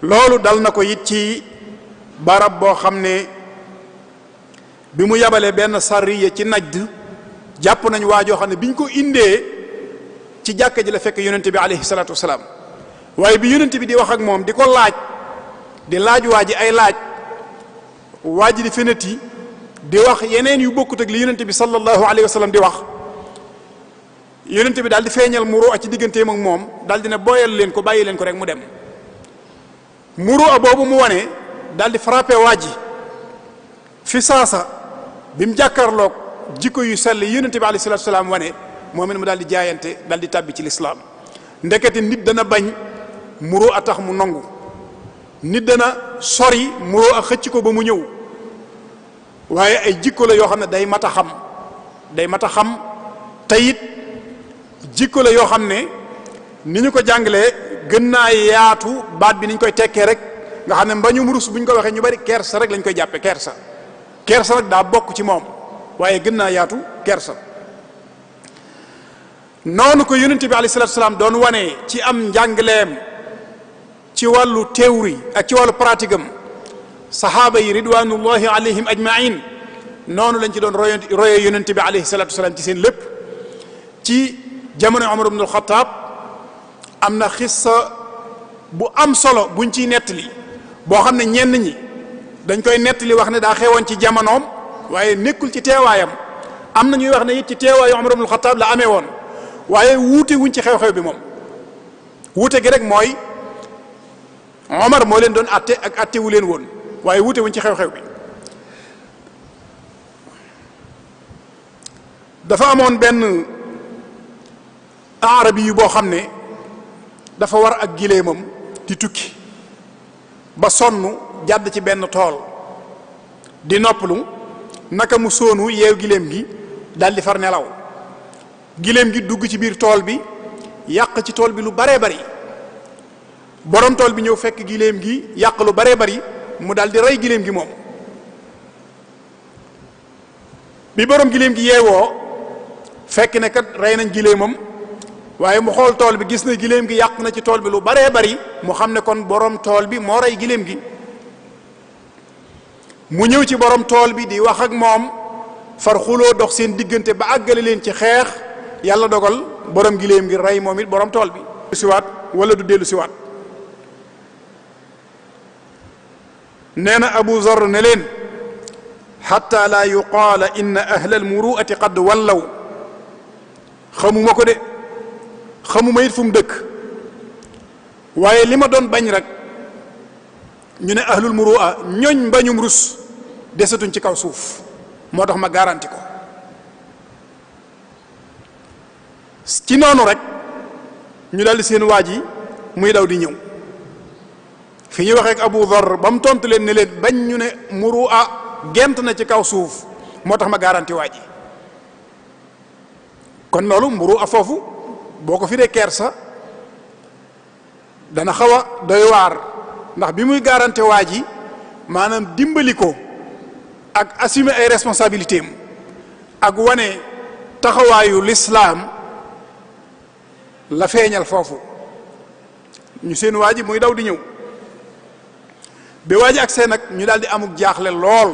[SPEAKER 2] loolu dal na ko it ci barab boo xam ne bi mu yabalee benn sariya ci Najd jàpp nañ waa joo xam ne biñ ko indee ci jàkka ji la fekk yonente bi alayhi salaatu wasalaam waaye bi yonente bi di wax ak moom di ko laaj waa ji ay laaj waa ji di feneti di wax yeneen yu bokkut ak li yonente bi sallallahu alayhi wa sallam di wax yonente bi daal di feeñal muru a ci digganteem ak moom daal di ne booyal leen ko bàyyi leen ko rek mu dem muru a boobu mu wane daal di frappé waa ji fi saasa bi mu jàkkaarloog jikko yu sell yonente bi alayhi salatu salaam wane moom it mu daal di jaayante daal di tàbbi ci lislaam ndekete nit dana bañ muru a tax mu nangu nit dana sori muru a xëcc ko ba mu ñëw waaye ay jikko la yoo xam ne day mat a xam te it jikko la yoo xam ne ni ñu ko jàngalee gën naa yaatu baat bi ni ñu koy tekkee rek nga xam ne mbañum rus bu ñu ko waxee ñu bari kersa rek lañ koy jàppe kersa nag daa bokk ci moom waaye gën naa yaatu kersa noonu ko yonente bi alayhi salatu salaam doon wane ci am njàngaleem ci wàllu théorie ak ci wàllu pratique am sahaaba yi ridwanullahi alayhim ajmain noonu lañ ci doon roye yonente bi alayhi salatu salaam ci seen lépp ci jamono Umar ibn al-Khattab am na xissa bu am solo buñ ciy nettali boo xam ne ñenn ñi dañ koy nettali wax ne daa xewoon ci jamonoom waaye nekkul ci teewaayam am na ñuy wax ne it ci teewaayu Umar ibn al-Khattab la amee woon waaye wuute wuñ ci xew-xew bi moom wuute gi rek mooy Omar moo leen doon atte ak atte wu leen woon waaye wuute wuñ ci xew-xew bi dafa amoon benn arabi yu boo xam ne dafa war ak gileemam di tukki ba sonn jàdd ci benn tool di noppalu naka mu soonu yeew gileem gi daal di far nelaw gileem gi dugg ci biir tool bi yàq ci tool bi lu baree bari borom tool bi ñëw fekk gileem gi yàq lu baree bari mu daal di rey gileem gi moom bi borom gileem gi yeewoo fekk ne kat rey nañ gileemam waaye mu xool tool bi gis na gileem gi yàq na ci tool bi lu baree bari mu xam ne kon borom tool bi moo rey gileem gi mu ñëw ci borom tool bi di wax ak moom far xuloo dox seen diggante ba àggale leen ci xeex yàlla dogal borom gileem gi rey moom it borom tool bi siwaat wala du dellu siwaat nee na Abu Zarr ne leen xatta laa yuqaala inna ahla almuruati qad wallaw xamuma ko de xamuma it fu mu dëkk waaye li ma doon bañ rek ñu ne ahlul murua ñooñ mbañum rus desatuñ ci kaw suuf moo tax ma garanti ko ci noonu rek ñu daldi seen waa ji muy daw di ñëw fi ñu waxee ak Abu Dharr ba mu tontu leen ne leen bañ ñu ne murua gent na ci kaw suuf moo tax ma garanti waa ji kon loolu murua foofu boo ko firee kersa dana xaw a doy waar ndax bi muy garanti waa ji maanaam dimbali ko ak assumer ay responsabilités am ak wane taxawaayu lislaam la feeñal foofu ñu seen waa ji muy daw di ñëw bi waa ji ak seen nag ñu daal di amuk jaaxle lool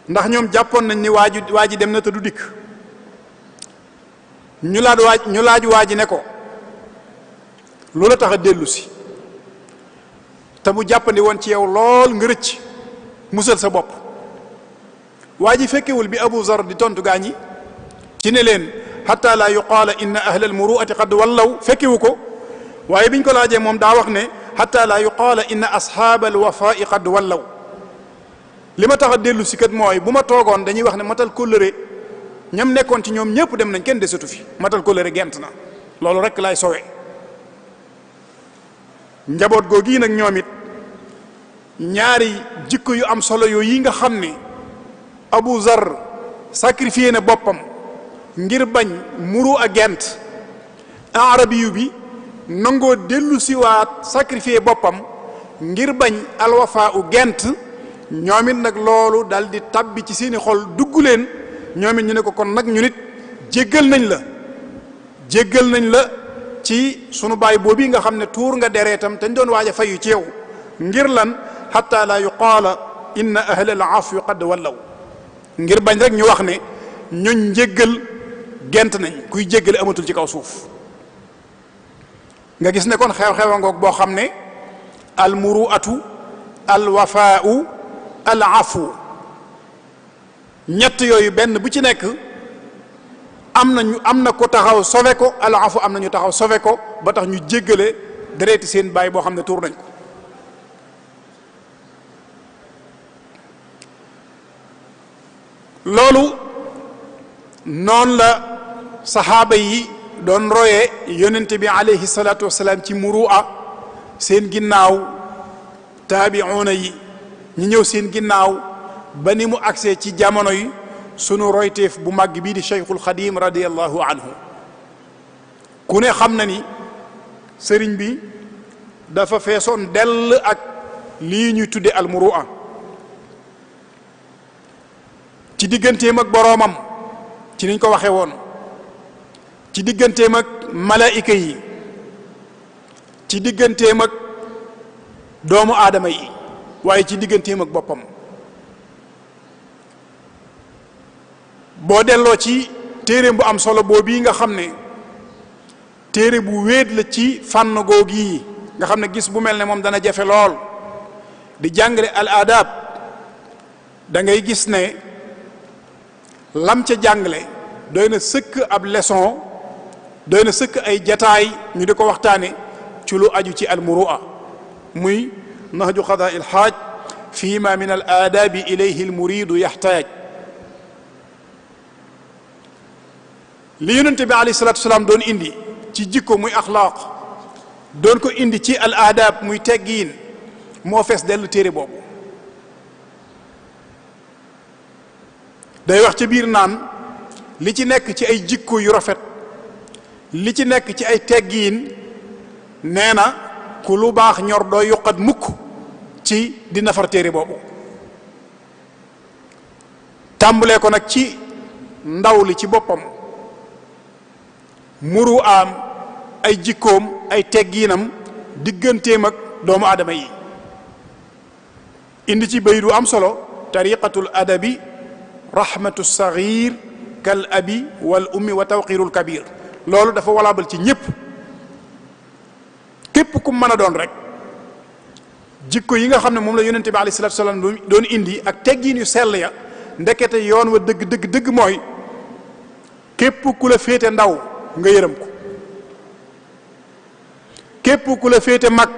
[SPEAKER 2] ndax ñoom jàppoon nañ ni waa ji dem na te du dikk ñu laaj waa ji ne ko lu la tax a dellu si te mu jàppandi woon ci yow lool nga rëcc musal sa bopp waa ji fekkewul bi Abu Zarr di tontu gaa ñi ci ne leen hatta la yuqaala inna ahla almuruati qad wallaw fekkewu ko waaye biñ ko laajee moom daa wax ne hatta la yuqaala inna ashaaba alwafaai qad wallaw li ma tax a dellu si kat mooy bu ma toogoon dañuy wax ne matal kóllëre ñam nekkoon ci ñoom ñëpp dem nañ kenn desatu fi matal kóllëre gent na loolu rek laay sowe njaboot googi nag ñoom it ñaari jikko yu am solo yooyu yi nga xam ne Abu Zarr sacrifié na boppam ngir bañ muru a gent arabiyu bi nangoo dellu siwaat sacrifié boppam ngir bañ alwafa u gent ñoom it nag loolu dal di tabbi ci seeni xol dugg leen ñoom it ñu ne ko kon nag ñu nit jéggal nañ la ci sunu baay boobu nga xam ne tuur nga dereetam te ñu doon waaj a fayu ci yow ngir lan hatta la yuqaala inna ahla al afwi qad wallaw ngir bañ rek ñu wax ne ñooñ njéggal gent nañ kuy jéggale amatul ci kaw suuf nga gis ne kon xew-xewa ngoog boo xam ne al muruatu al wafaau al afu. ñett yooyu benn bu ci nekk am na ko taxaw sauvé ko, al afu am na ñu taxaw sauvé ko ba tax ñu jéggale dereeti seen baay boo xam ne tuur nañ ko. loolu noonu la saxaaba yi doon royee yonente bi alayhi salaatu wasalaam ci muru'a, seen ginnaaw taabi'uuna yi ñi ñëw seen ginnaaw ba ni mu agsee ci jamono yi sunu royteef bu màgg bii di Cheikhul Xadim radiyallahu anhu. ku ne xam na ni sëriñ bi dafa feesoon dell ak lii ñuy tudde al muru'a ci digganteem ak boroomam, ci niñ ko waxee woon, ci digganteem ak malaayika yi, ci digganteem ak doomu aadama yi, waaye ci digganteem ak boppam. boo delloo ci téere bu am solo boobu nga xam ne téere bu wéet la ci fànn googu yi nga xam ne gis bu mel ne moom dana jafe lool, di jàngale al adab, da ngay gis ne lam ca jàngale doy na sëkk ab leçon, doy na sëkk ay jataay ñu di ko waxtaane ci lu aju ci al muru'a, muy nahju qadaa il xaaj fi ma min al aadabi ilayhi al muridu yaxtaaj. li yonente bi alayhi salatu wasalaam doon indi ci jikko muy axlaaq, doon ko indi ci al aadab muy teggiin, moo fees dellu téere boobu. day wax ci biir naan li ci nekk ci ay jikko yu rafet, li ci nekk ci ay teggiin, nee na ku lu baax ñor doo yuqat mukk ci di nafar téere boobu. tàmbalee ko nag ci ndaw li ci boppam, muru am ay jikkoom, ay teggiinam digganteem ak doomu aadama yi. indi ci baydu am solo, tariqatul adabi rahmatu saghir kal abi wal ummi wa tawqirul kabir. loolu dafa walaabal ci ñépp, képp ku mën a doon rek. jikko yi nga xam ne moom la yonente bi alayhi salatu wasalaam doon indi ak teggiin yu sell ya, ndekete yoon wa dëgg mooy képp ku la féete ndaw nga yërëm ko, képp ku la féete mag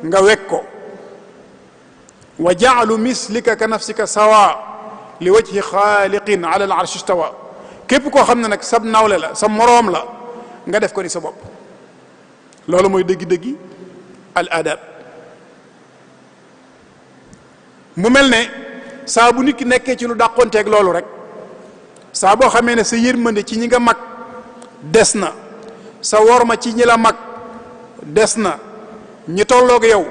[SPEAKER 2] nga wekk ko. wa ja'alu mislika ka nafsika sawa li wajhi xaaliqin ala al arshi istawa. képp koo xam ne nag sab nawle la, sa moroom la, nga def ko ni sa bopp. loolu mooy dëggi-dëggi al adab. mu mel ne saa bu nit ki nekkee ci lu dàqonteeg loolu rek, saa boo xamee ne sa yërmande ci ñi nga mag des na, sa worma ci ñi la mag des na, ñi tolloog yow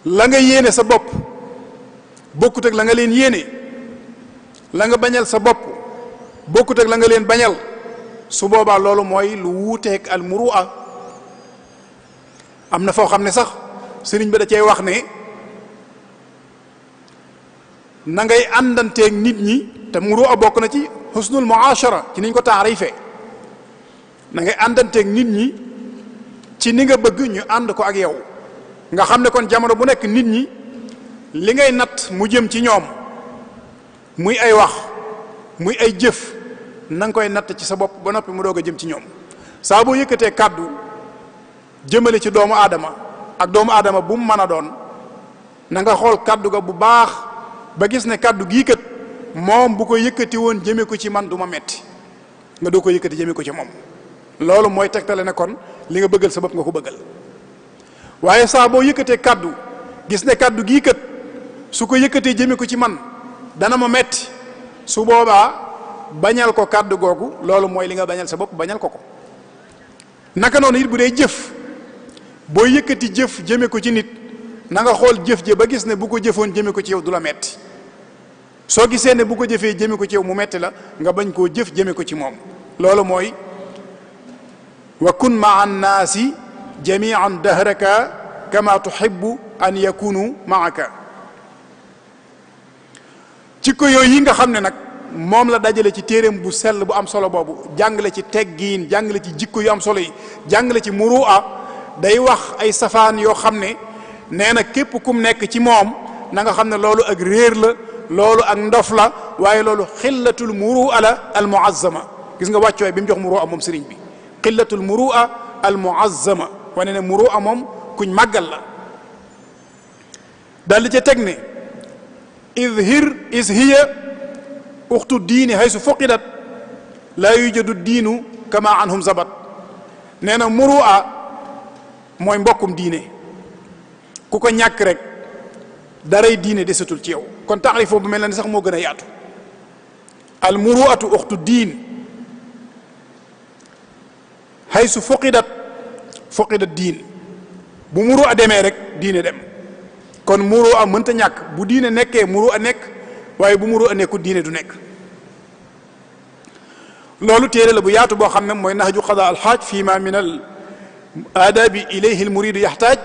[SPEAKER 2] la nga yéene sa bopp bokkut ak la nga leen yéene, la nga bañal sa bopp bokkut ak la nga leen bañal, su boobaa loolu mooy lu wuuteeg al muru'a. am na foo xam ne sax sëriñ bi da cey wax ne na ngay àndanteeg nit ñi, te muru'a bokk na ci husnul muashara ci niñ ko taarife. na ngay àndanteeg nit ñi ci ni nga bëgg ñu ànd ko ak yow, nga xam ne kon jamono bu nekk nit ñi li ngay natt mu jëm ci ñoom, muy ay wax muy ay jëf, na nga koy natt ci sa bopp ba noppi mu doog a jëm ci ñoom. saa boo yëkkatee kàddu jëmale ci doomu aadama ak doomu aadama bu mu mën a doon, na nga xool kàddu ga bu baax ba gis ne kàddu gii kat moom bu ko yëkkati woon jëme ko ci man du ma metti, nga doo ko yëkkati jëme ko ci moom. loolu mooy tegtale ne kon li nga bëggal sa bopp nga ko bëggal. waaye saa boo yëkkatee kàddu gis ne kàddu gii kat su ko yëkkatee jëme ko ci man dana ma metti, su boobaa bañal ko kàddu googu. loolu mooy li nga bañal sa bopp, bañal ko ko. naka noonu it bu dee jëf, boo yëkkati jëf jëme ko ci nit, na nga xool jëf je ba gis ne bu ko jëfoon jëme ko ci yow du la metti. soo gisee ne bu ko jëfee jëme ko ci yow mu metti la, nga bañ koo jëf jëme ko ci moom. loolu mooy wa kun maa annaasi jamian dahraka kama tuhibbu an yakunu maaka. ci ko yooyu yi nga xam ne nag moom la dajale ci téeréem bu sell bu am solo boobu, jàngale ci teggiin, jàngale ci jikko yu am solo yi, jàngale ci muru'a, day wax ay safaan yoo xam ne nee na képp kum nekk ci moom na nga xam ne loolu ak réer la loolu ak ndof la waaye loolu xillatul murua la al muazzama gis nga wàccuwaay bi mu jox murua moom sëriñ bi xillatul murua al muazzama wane ne murua moom kuñ màggal la daal di ca teg ne is hiya uxtu diini haysu fuqidat laa yujadu diinu kama anhum zabat nee na murua mooy mbokkum diine ku ko ñàkk rek daray diine desatul ci yow kon taarifoo bu mel na ni sax moo gën a yaatu al muruatu uxtu diin haysu fuqidat diin bu murua demee rek diine dem kon murua mënta ñàkk bu diine nekkee murua nekk waaye bu murua nekku diine du nekk loolu téere la bu yaatu boo xam ne mooy nahju qada alxaaj fii ma min al aadabi ilayhi al muridu yaxtaaj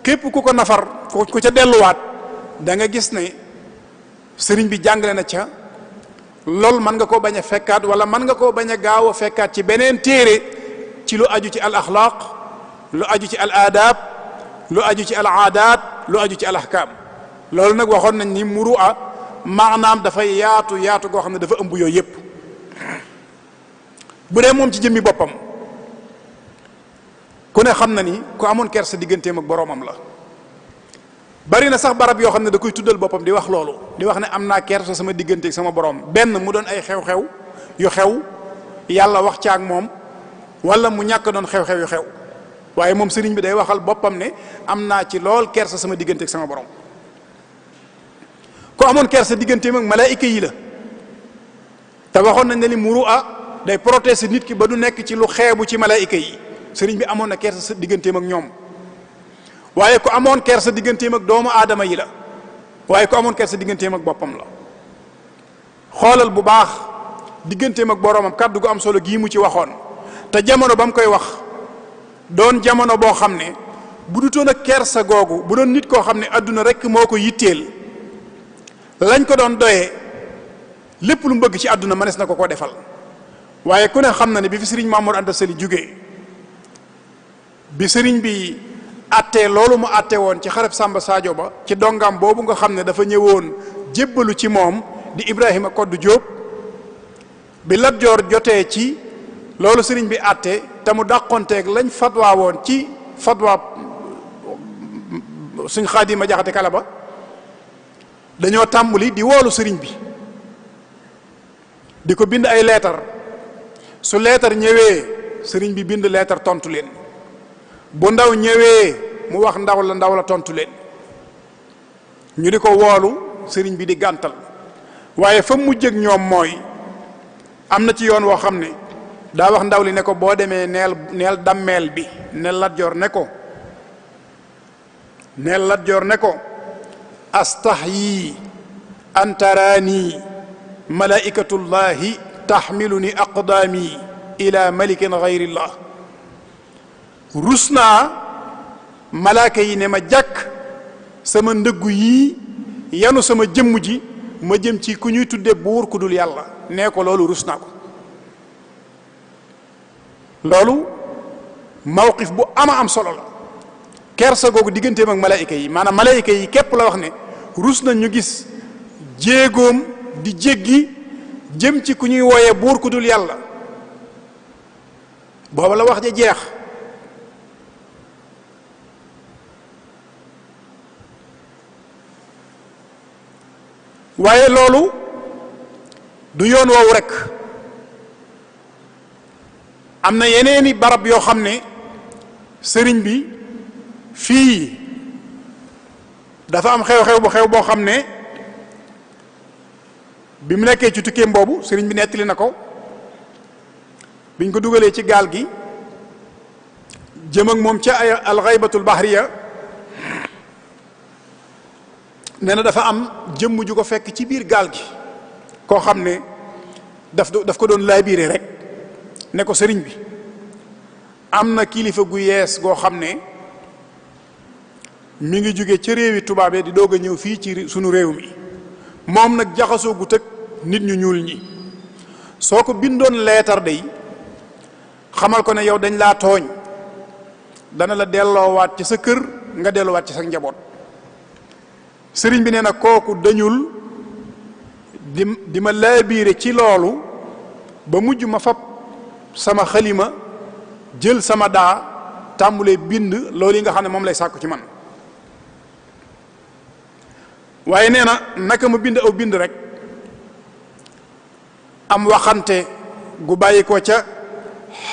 [SPEAKER 2] képp ku ko nafar ku ca delluwaat da nga gis ne sëriñ bi jàngale na ca lool mën nga koo bañ a fekkaat wala mën nga koo bañ a gaaw a fekkaat ci beneen téere ci lu aju ci al axlaaq lu aju ci al aadaab lu aju ci al aadaat lu aju ci al ahkaam loolu nag waxoon nañ ni murua maanaam dafay yaatu yaatu goo xam ne dafa ëmb yooyu yépp bu dee moom ci jëmmi boppam ku ne xam na ni ku amoon kersa digganteem ak boroomam la bari na sax barab yoo xam ne da koy tuddal boppam di wax loolu di wax ne am naa kersa sama digganteeg sama borom benn mu doon ay xew-xew yu xew yàlla wax ca ak moom wala mu ñàkk doon xew-xew yu xew waaye moom sëriñ bi day waxal boppam ne am naa ci lool kersa sama digganteeg sama borom ku amoon kersa digganteem ak malaayika yi la te waxoon nañ ne li murua day protéger nit ki ba du nekk ci lu xeebu ci malaayika yi sëriñ bi amoon na kersa sa digganteem ak ñoom waaye ku amoon kersa digganteem ak doomu aadama yi la waaye ku amoon kersa digganteem ak boppam la xoolal bu baax digganteem ak boroomam kàddu gu am solo gii mu ci waxoon te jamono ba mu koy wax doon jamono boo xam ne bu dutoon ak kersa googu bu doon nit koo xam ne adduna rek moo ko yitteel lañ ko doon doyee lépp lu mu bëgg ci adduna mënees na ko koo defal waaye ku ne xam na ne bi fi sëriñ Mamour Anta Sali jugee bi sëriñ bi attee loolu mu atte woon ci xareb Samba Sadio ba ci dongam boobu nga xam ne dafa ñëwoon jébbalu ci moom di Ibrahima Koddu Jóob bi Lat Joor jotee ci loolu sëriñ bi atte te mu dàqonteeg lañ fatwa woon ci fatwa suñ Xaadima Jaxate Kala ba dañoo tàmbali di woolu sëriñ bi di ko bind ay leetar su leetar ñëwee sëriñ bi bind leetar tontu leen bu ndaw ñëwee mu wax ndaw la tontu leen ñu di ko woolu sëriñ bi di gàntal waaye fa mujj ak ñoom mooy am na ci yoon woo xam ne daa wax ndaw li ne ko boo demee neel dammeel bi neel Lat Joor ne ko astahyi an taraani malaikatullahi taxmiluni aqdaami ila malikin gayrillah rus naa malaaka yi ne ma jàkk sama ndëggu yii yanu sama jëmm ji ma jëm ci ku ñuy tudde buur ku dul yàlla nee ko loolu rus naa ko loolu mawqif bu ama am solo la kersa googu digganteem ak malaayika yi maanaam malaayika yi képp la wax ne rus na ñu gis jéegoom di jéggi jëm ci ku ñuy wooyee buur ku dul yàlla booba la wax ja jeex waaye loolu du yoon woowu rekk am na yeneeni barab yoo xam ne sëriñ bi fii dafa am xew-xew boo xam ne bi mu nekkee ci tukkeem boobu sëriñ bi nettali na ko biñ ko dugalee ci gaal gi jëm ak moom ca ay alxaybatul bahriya nee na dafa am jëmm ju ko fekk ci biir gaal gi koo xam ne daf ko doon laabiire rek ne ko sëriñ bi am na kilifa gu yees goo xam ne mi ngi jóge ca réewi tubaab di doog a ñëw fii ci sunu réew mi moom nag jaxasoo gu tëg nit ñu ñuul ñi soo ko bindoon leetar day xamal ko ne yow dañ laa tooñ dana la delloowaat ci sa kër nga delluwaat ci sa njaboot. sëriñ bi nee na kooku dañul di ma laabiire ci loolu ba mujj ma fab sama xalima jël sama daa tàmbulee bind loolu yi nga xam ne moom lay sàkku ci man. waaye nee na naka ma bind aw bind rek am waxante gu bàyyi ko ca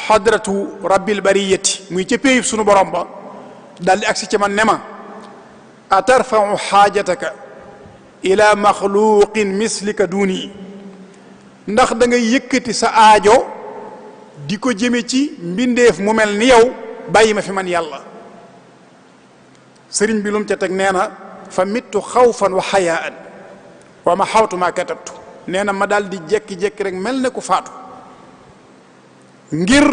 [SPEAKER 2] xadratu rabbil bariyati muy ca péyib sunu borom ba daal di agsi ci man ne ma atarfau xaajataka ila maxluqin mislika duni ndax da ngay yëkkati sa aajo di ko jëme ci mbindeef mu mel ni yow bàyyi ma fi man yàlla. sëriñ bi lu mu ca teg nee na fa mittu xawfan wa xayaan wa ma xawtu ma katabtu nee na ma daal di jekki-jekki rek mel ne ku faatu ngir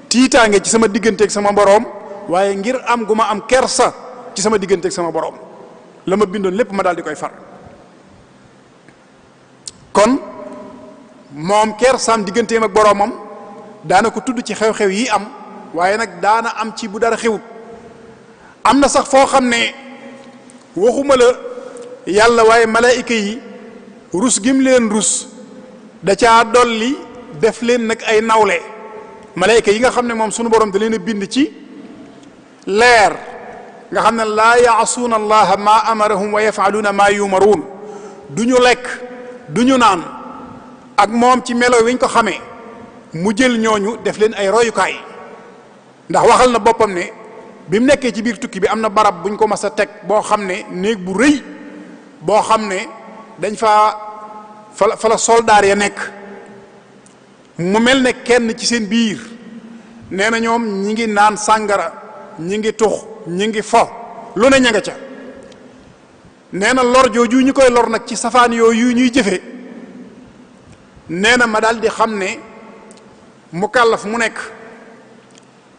[SPEAKER 2] tiitaange ci sama digganteeg sama boroom waaye ngir am gu ma am kersa ci sama digganteeg sama boroom la ma bindoon lépp ma daal di koy far. kon moom kersaam digganteem ak boroomam daana ko tudd ci xew-xew yi am waaye nag daana am ci bu dara xewut. am na sax foo xam ne waxuma la yàlla waaye malaayika yi rus gim leen rus da caa dolli def leen nag ay nawle. malaayika yi nga xam ne moom sunu borom da leen a bind ci leer nga xam ne laa yaasuuna allaha ma amarahum wa yafaluuna ma yumaruun du ñu lekk du ñu naan ak moom ci melo wiñ ko xamee mu jël ñooñu def leen ay royukaay. ndax waxal na boppam ne bi mu nekkee ci biir tukki bi am na barab buñ ko mas a teg boo xam ne néeg bu rëy boo xam ne dañ fa la soldaar ya nekk mu mel ne kenn ci seen biir nee na ñoom ñi ngi naan sàngara ñi ngi tux ñi ngi fo lu ne ña nga ca. nee na lor jooju ñu koy lor nag ci safaan yooyu ñuy jëfe nee na ma daal di xam ne mukallaf mu nekk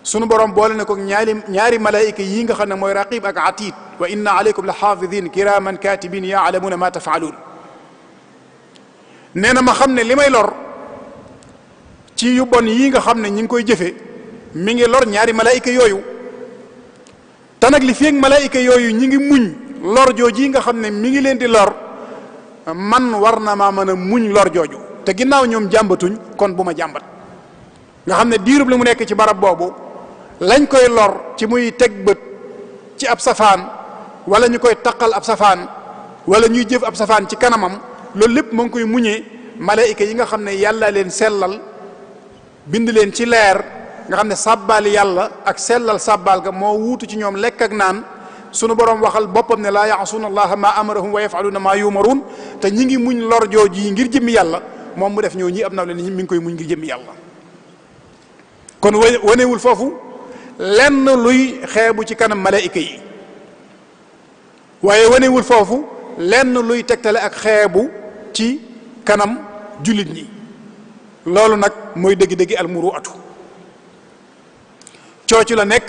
[SPEAKER 2] sunu borom boole na ko ñaari malaayika yi nga xam ne mooy raqib ak atid wa inna alaykum la xaafidin kiraman katibin yaalamuuna ma tafaaluun. nee na ma xam ne li may lor ci yu bon yii nga xam ne ñi ngi koy jëfe mi ngi lor ñaari malaayika yooyu te nag li fi ak malaayika yooyu ñi ngi muñ lor jooju yi nga xam ne mi ngi leen di lor man war na maa mën a muñ lor jooju te ginnaaw ñoom jàmbatuñ kon bu ma jàmbat. nga xam ne diirub li mu nekk ci barab boobu lañ koy lor ci muy teg bët ci ab safaan wala ñu koy taqal ab safaan wala ñuy jëf ab safaan ci kanamam loolu lépp mu ngi koy muñee malaayika yi nga xam ne yàlla leen sellal bind leen ci leer nga xam ne sàbbaal yàlla ak sellal sàbbaal ga moo wuutu ci ñoom lekk ak naan. sunu borom waxal boppam ne laa yaasuuna allaha ma amarahum wa yafaluuna ma yumaruun te ñi ngi muñ lor jooju yi ngir jëmmi yàlla moom mu def ñoo ñi ab naw leen mi ngi koy muñ ngir jëmmi yàlla. kon wanewul foofu lenn luy xeebu ci kanam malaayika yi waaye wanewul foofu lenn luy tegtale ak xeebu ci kanam jullit ñi. loolu nag mooy dëgg-dëgg almuruatu. coocu la nekk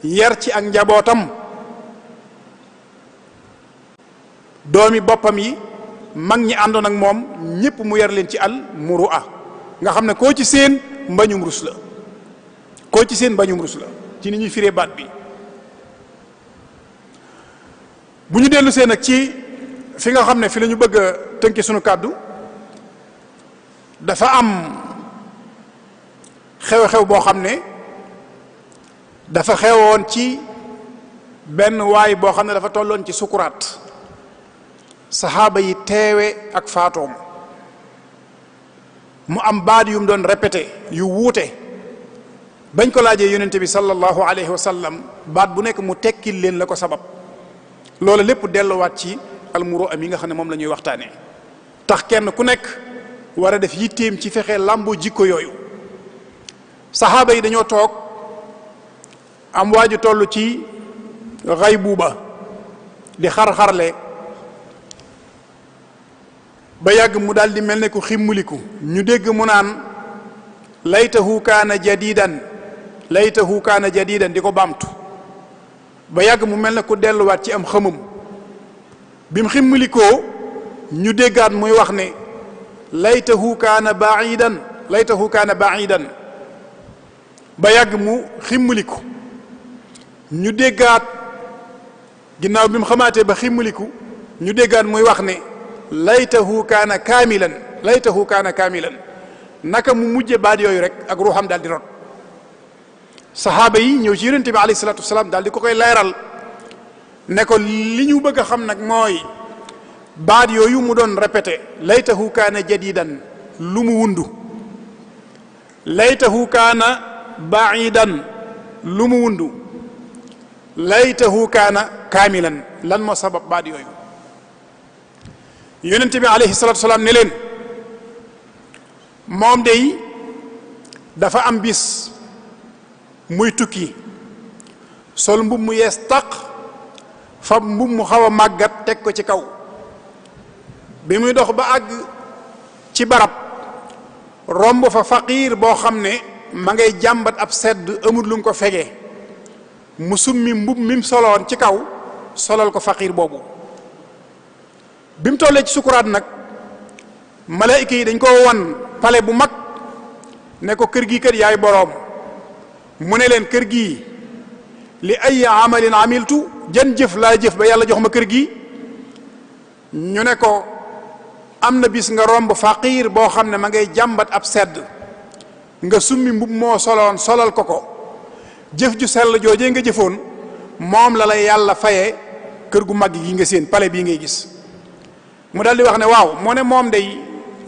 [SPEAKER 2] yar ci ak njabootam doomi boppam yi mag ñi àndoon ak moom ñépp mu yar leen ci al murua nga xam ne koo ci seen mbañum rus la koo ci seen mbañum rus la ci ni ñuy firee baat bi. bu ñu dellu seen nag ci fi nga xam ne fi la ñu bëgg a tënke sunu kàddu dafa am xew-xew boo xam ne dafa xewoon ci benn waay boo xam ne dafa tolloon ci sukuraat saxaaba yi teewe ak faatoom mu am baat yu mu doon répété yu wuute bañ ko laajee yonente bi sallallahu alayhi wa sallam baat bu nekk mu tekkil leen la ko sabab loolu lépp delluwaat ci almuru am yi nga xam ne moom la ñuy waxtaanee tax kenn ku nekk war a def yitteem ci fexe làmbu jikko yooyu. saxaaba yi dañoo toog am waaju toll ci xaybuuba di xar-xarle ba yàgg mu daal di mel ne ku ximmuliku ñu dégg mu naan laytahu kaana jadidan laytahu kaana jadidan di ko baamtu ba yàgg mu mel ne ku delluwaat ci am xamam bi mu ximmulikoo ñu déggaat muy wax ne laytahu kaana baidan laytahu kaana baidan ba yàgg mu ximmuliku ñu déggaat ginnaaw bi mu xamaatee ba ximmaliku ñu déggaan muy wax ne laytahu kaana kaamilan naka mu mujje baat yooyu rek ak ruuxam daal di rot saxaaba yi ñëw ci yonente bi alayhi salaatu wasalaam daal di ko koy leeral ne ko li ñu bëgg a xam nag mooy baat yooyu mu doon répété laytahu kaana jadidan lu mu wundu laytahu kaana baidan lu mu wundu laytahu kaana kaamilan lan moo sabab baat yooyu yonente bi alayhi salaatu wasalaam ne leen moom day dafa am bis muy tukki sol mbub mu yees taq fab mbub mu xaw a màggat teg ko ci kaw bi muy dox ba àgg ci barab romb fa faqiir boo xam ne ma ngay jàmbat ab sedd amul lu mu ko fegee mu summi mbub mi mu soloon ci kaw solal ko faqiir boobu bi mu tollee ci sukuraat nag malaayika yi dañ ko wan pale bu mag ne ko kër gi kat yaay boroom mu ne leen kër gi li ay amalin amiltu jan jëf laa jëf ba yàlla jox ma kër gi ñu ne ko am na bis nga romb faqiir boo xam ne ma ngay jàmbat ab sedd nga summi mbub moo soloon solal ko ko jëf ju sell joojee nga jëfoon moom la lay yàlla fayee kër gu mag gi nga seen pale bii ngay gis mu dal di wax ne waaw moo ne moom day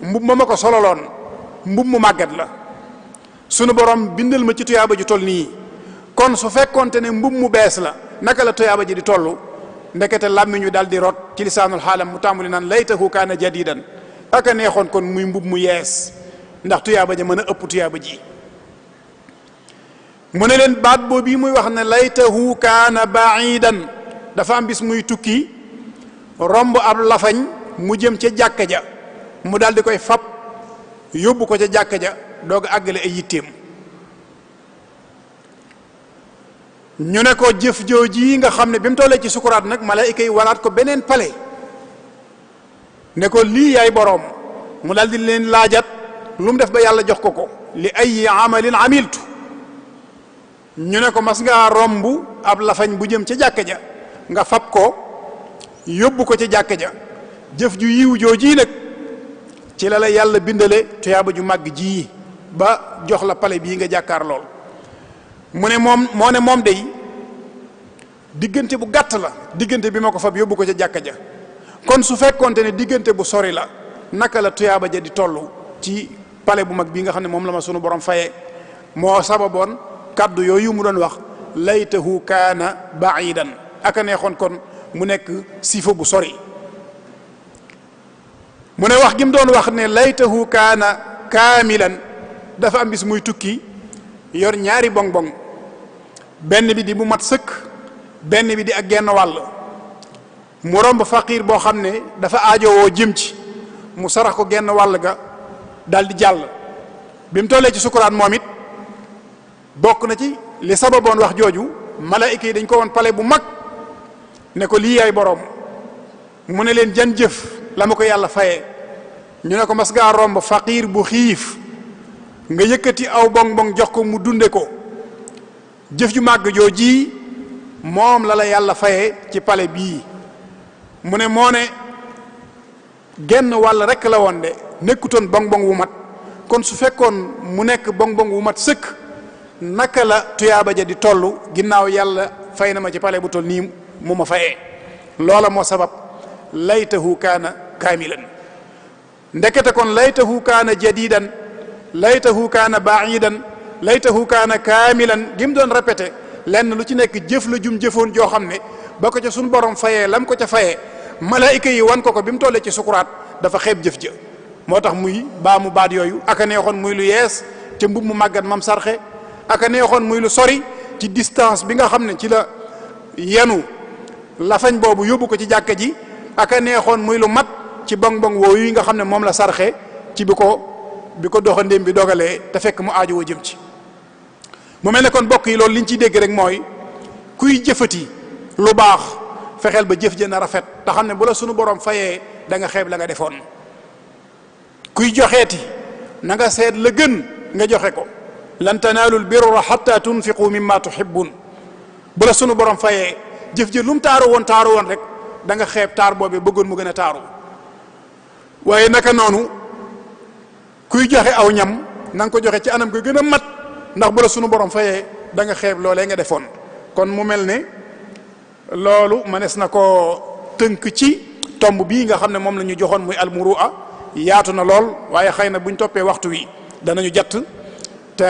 [SPEAKER 2] mbub ma ko sololoon mbub mu màggat la sunu borom bindal ma ci tuyaaba ji toll nii kon su fekkonte ne mbub mu bees la naka la tuyaaba ji di toll ndekete làmmiñu dal di rot ci lisaanul xaalam mu tàmbuli naan laytahu kaana jadidan aka neexoon kon muy mbub mu yees ndax tuyaaba ja mën a ëpp tuyaaba ji mu ne leen baat boobu muy wax ne laytahu kaana baidan dafa am bis muy tukki romb ab lafañ mu jëm ca jàkka ja mu daal di koy fab yóbbu ko ca jàkka ja doog a àggale ay yitteem ñu ne ko jëf jooji nga xam ne bi mu tollee ci sukuraat nag malaayika yi walaat ko beneen pale ne ko lii yaay boroom mu daal di leen laajat lu mu def ba yàlla jox ko ko li ay amalin amiltu ñu ne ko mas ngaa romb ab lafañ bu jëm ca jàkka ja nga fab ko yóbbu ko ca jàkka ja jëf ju yiw jooji nag ci la la yàlla bindale tuyaaba ju màgg ji ba jox la pale bii nga jàkkaar lool mu ne moom day diggante bu gàtt la diggante bi ma ko fab yóbbu ko ca jàkka ja kon su fekkonte ne diggante bu sori la naka la tuyaaba ja di toll ci pale bu mag bii nga xam ne moom la ma sunu borom fayee moo sababoon kàddu yooyu mu doon wax laytahu kaana baidan aka neexoon kon mu nekk sifa bu sori mu ne wax gi mu doon wax ne laytahu kaana kaamilan dafa am bis muy tukki yor ñaari bong-bong benn bi di bu mat sëkk benn bi di ak genn wàll mu romb faqiir boo xam ne dafa aajowoo jëm ci mu sarax ko genn wàll ga dal di jàll bi mu tollee ci sukuraat moom it bokk na ci li sababoon wax jooju malaayika yi dañ ko woon pale bu mag ne ko lii yaay boroom mu ne leen jan jëf la ma ko yàlla fayee ñu ne ko mas ngaa romb faqiir bu xiif nga yëkkati aw bong-bong jox ko mu dunde ko jëf ju màgg jooji moom la yàlla fayee ci pale bii mu ne moo ne genn wàll rekk la woon de nekkutoon bong-bong wu mat kon su fekkoon mu nekk bong-bong wu mat sëkk naka la tuyaaba ja di toll ginnaaw yàlla fay na ma ci pale bu toll nii mu ma fayee loola moo sabab laytahu kaana kaamilan ndekete kon laytahu kaana jadidan laytahu kaana baidan laytahu kaana kaamilan gi mu doon répété lenn lu ci nekk jëf la jum jëfoon joo xam ne ba ko ca suñu borom fayee lam ko ca fayee malaayika yi wan ko bi mu tollee ci sukuraat dafa xeeb jëf ja moo tax muy baa mu baat yooyu aka neexoon muy lu yees te mbub mu màggat mam sarxe aka neexoon muy lu sori ci distance bi nga xam ne ci la yenu lafañ boobu yóbbu ko ci jàkka ji aka neexoon muy lu mat ci bong-bong woowu yi nga xam ne moom la sarxe ci bi ko doxandéem bi dogalee te fekk mu aajowoo jëm ci mu mel ne kon bokk yi loolu liñ ciy dégg rek mooy kuy jëfati lu baax fexeel ba jëf jën a rafet te xam ne bu la sunu borom fayee da nga xeeb la nga defoon kuy joxeeti na nga seet la gën nga joxe ko lan tanaalul birra hatta tunfiqu mimma tuhibbun bu la sunu borom fayee jëf ji lu mu taaru woon rek da nga xeeb taar boobee bëggoon mu gën a taaru. waaye naka noonu kuy joxe aw ñam na nga ko joxe ci anam ga gën a mat, ndax bu la sunu borom fayee da nga xeeb loolee nga defoon. kon mu mel ne loolu mënees na koo tënk ci tomb bii nga xam ne moom la ñu joxoon muy almurua. yaatu na lool waaye xëy na buñ toppee waxtu wi danañu jatt te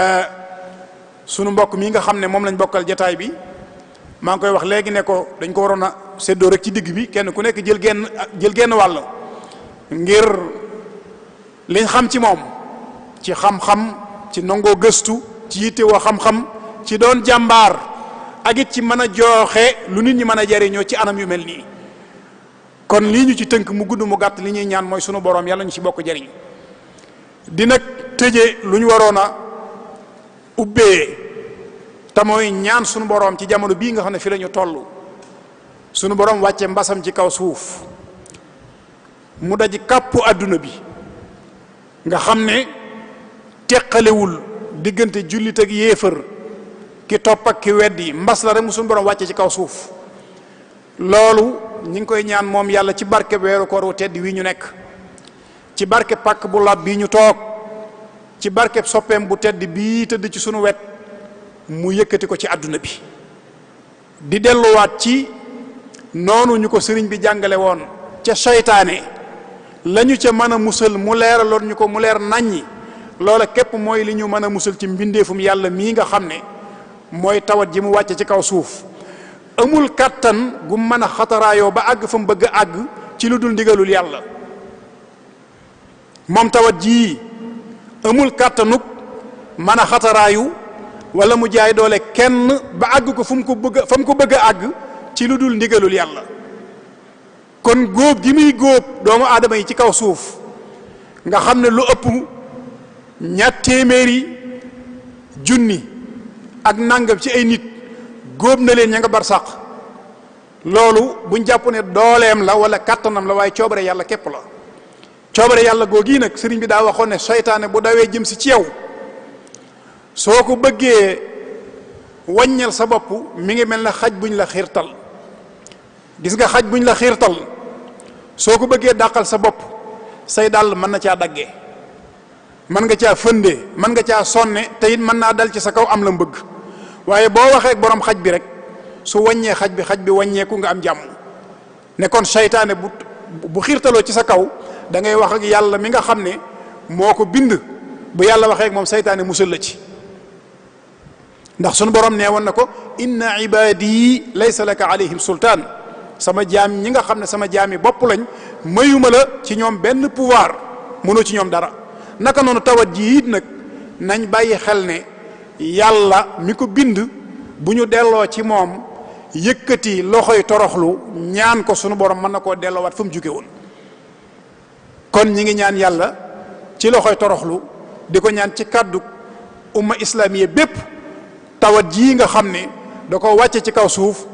[SPEAKER 2] sunu mbokk mii nga xam ne moom lañ bokkal jataay bi maa ngi koy wax léegi ne ko dañ ko waroon a séddoo rek ci digg bi, kenn ku nekk jël genn wàll ngir liñ xam ci moom ci xam-xam, ci nangoo gëstu, ci yittewoo xam-xam, ci doon jàmbaar, ak it ci mën a jooxe lu nit ñi mën a jariñoo ci anam yu mel nii. kon lii ñu ci tënk mu gudd mu gàtt li ñuy ñaan mooy sunu borom yàlla ñu ci bokk jariñ. di nag tëje lu ñu waroon a ubbee te mooy ñaan sunu borom ci jamono bii nga xam ne fi la ñu toll, sunu borom wàcce mbasam ci kaw suuf mu daji kàppu àdduna bi nga xam ne teqalewul diggante jullit ak yéefar, ki topp ak ki weddi, mbas la rek mu sunu borom wàcce ci kaw suuf. loolu ñi ngi koy ñaan moom yàlla ci barke weeru koor wu tedd wi ñu nekk, ci barke pàkk bu lab bii ñu toog, ci barke soppeem bu tedd bii tëdd ci sunu wet, mu yëkkati ko ci àdduna bi. di delluwaat ci noonu ñu ko sëriñ bi jàngale woon ca seytaane lañu ca mën a musal mu leeraloon ñu ko mu leer naññi. loola képp mooy li ñu mën a musal ci mbindeefum yàlla mii nga xam ne mooy tawat ji mu wàcce ci kaw suuf. amul kàttan gu mën a xataraayoo ba àgg fa mu bëgg a àgg ci lu dul ndigalul yàlla. moom tawat jii amul kàttanuk mën a xataraayu wala mu jaay doole kenn ba àgg ko fa mu ko bëgg a àgg ci lu dul ndigalul yàlla. kon góob gi muy góob doomu aadama yi ci kaw suuf nga xam ne lu ëpp 200 junni ak nangam ci ay nit góob na leen ña nga bar sàq. loolu buñ jàpp ne dooleem la wala kàttanam la, waaye coobare yàlla képp la. coobare yàlla googi nag sëriñ bi daa waxoon ne seytaane bu dawee jëm si ci yow soo ko bëggee wàññeel sa bopp mi ngi mel ne xaj buñ la xiirtal. gis nga xaj buñ la xiirtal soo ko bëggee dàqal sa bopp say dàll mën na caa daggee, mën nga caa fëndee, mën nga caa sonne, te it mën naa dal ci sa kaw am la mbëgg. waaye boo waxee ak borom xaj bi rek su wàññee xaj bi wàññeeku nga am jàmm. ne kon seytaane bu xiirtaloo ci sa kaw da ngay wax ak yàlla mi nga xam ne moo ko bind. bu yàlla waxee ak moom seytaane musal la ci, ndax sunu borom nee woon na ko inna ibadi laysa laka alayhim sultaan. sama jaam ñi nga xam ne sama jaami bopp lañ, mayuma la ci ñoom benn pouvoir, mënoo ci ñoom dara. naka noonu tawat ji it nag nañ bàyyi xel ne yàlla mi ko bind bu ñu delloo ci moom yëkkati loxoy toroxlu ñaan ko sunu borom mën na koo delloowaat fa mu jóge woon. kon ñi ngi ñaan yàlla ci loxoy toroxlu di ko ñaan ci kàddu umma islamiye bépp, tawat jii nga xam ne da ko wàcce ci kaw suuf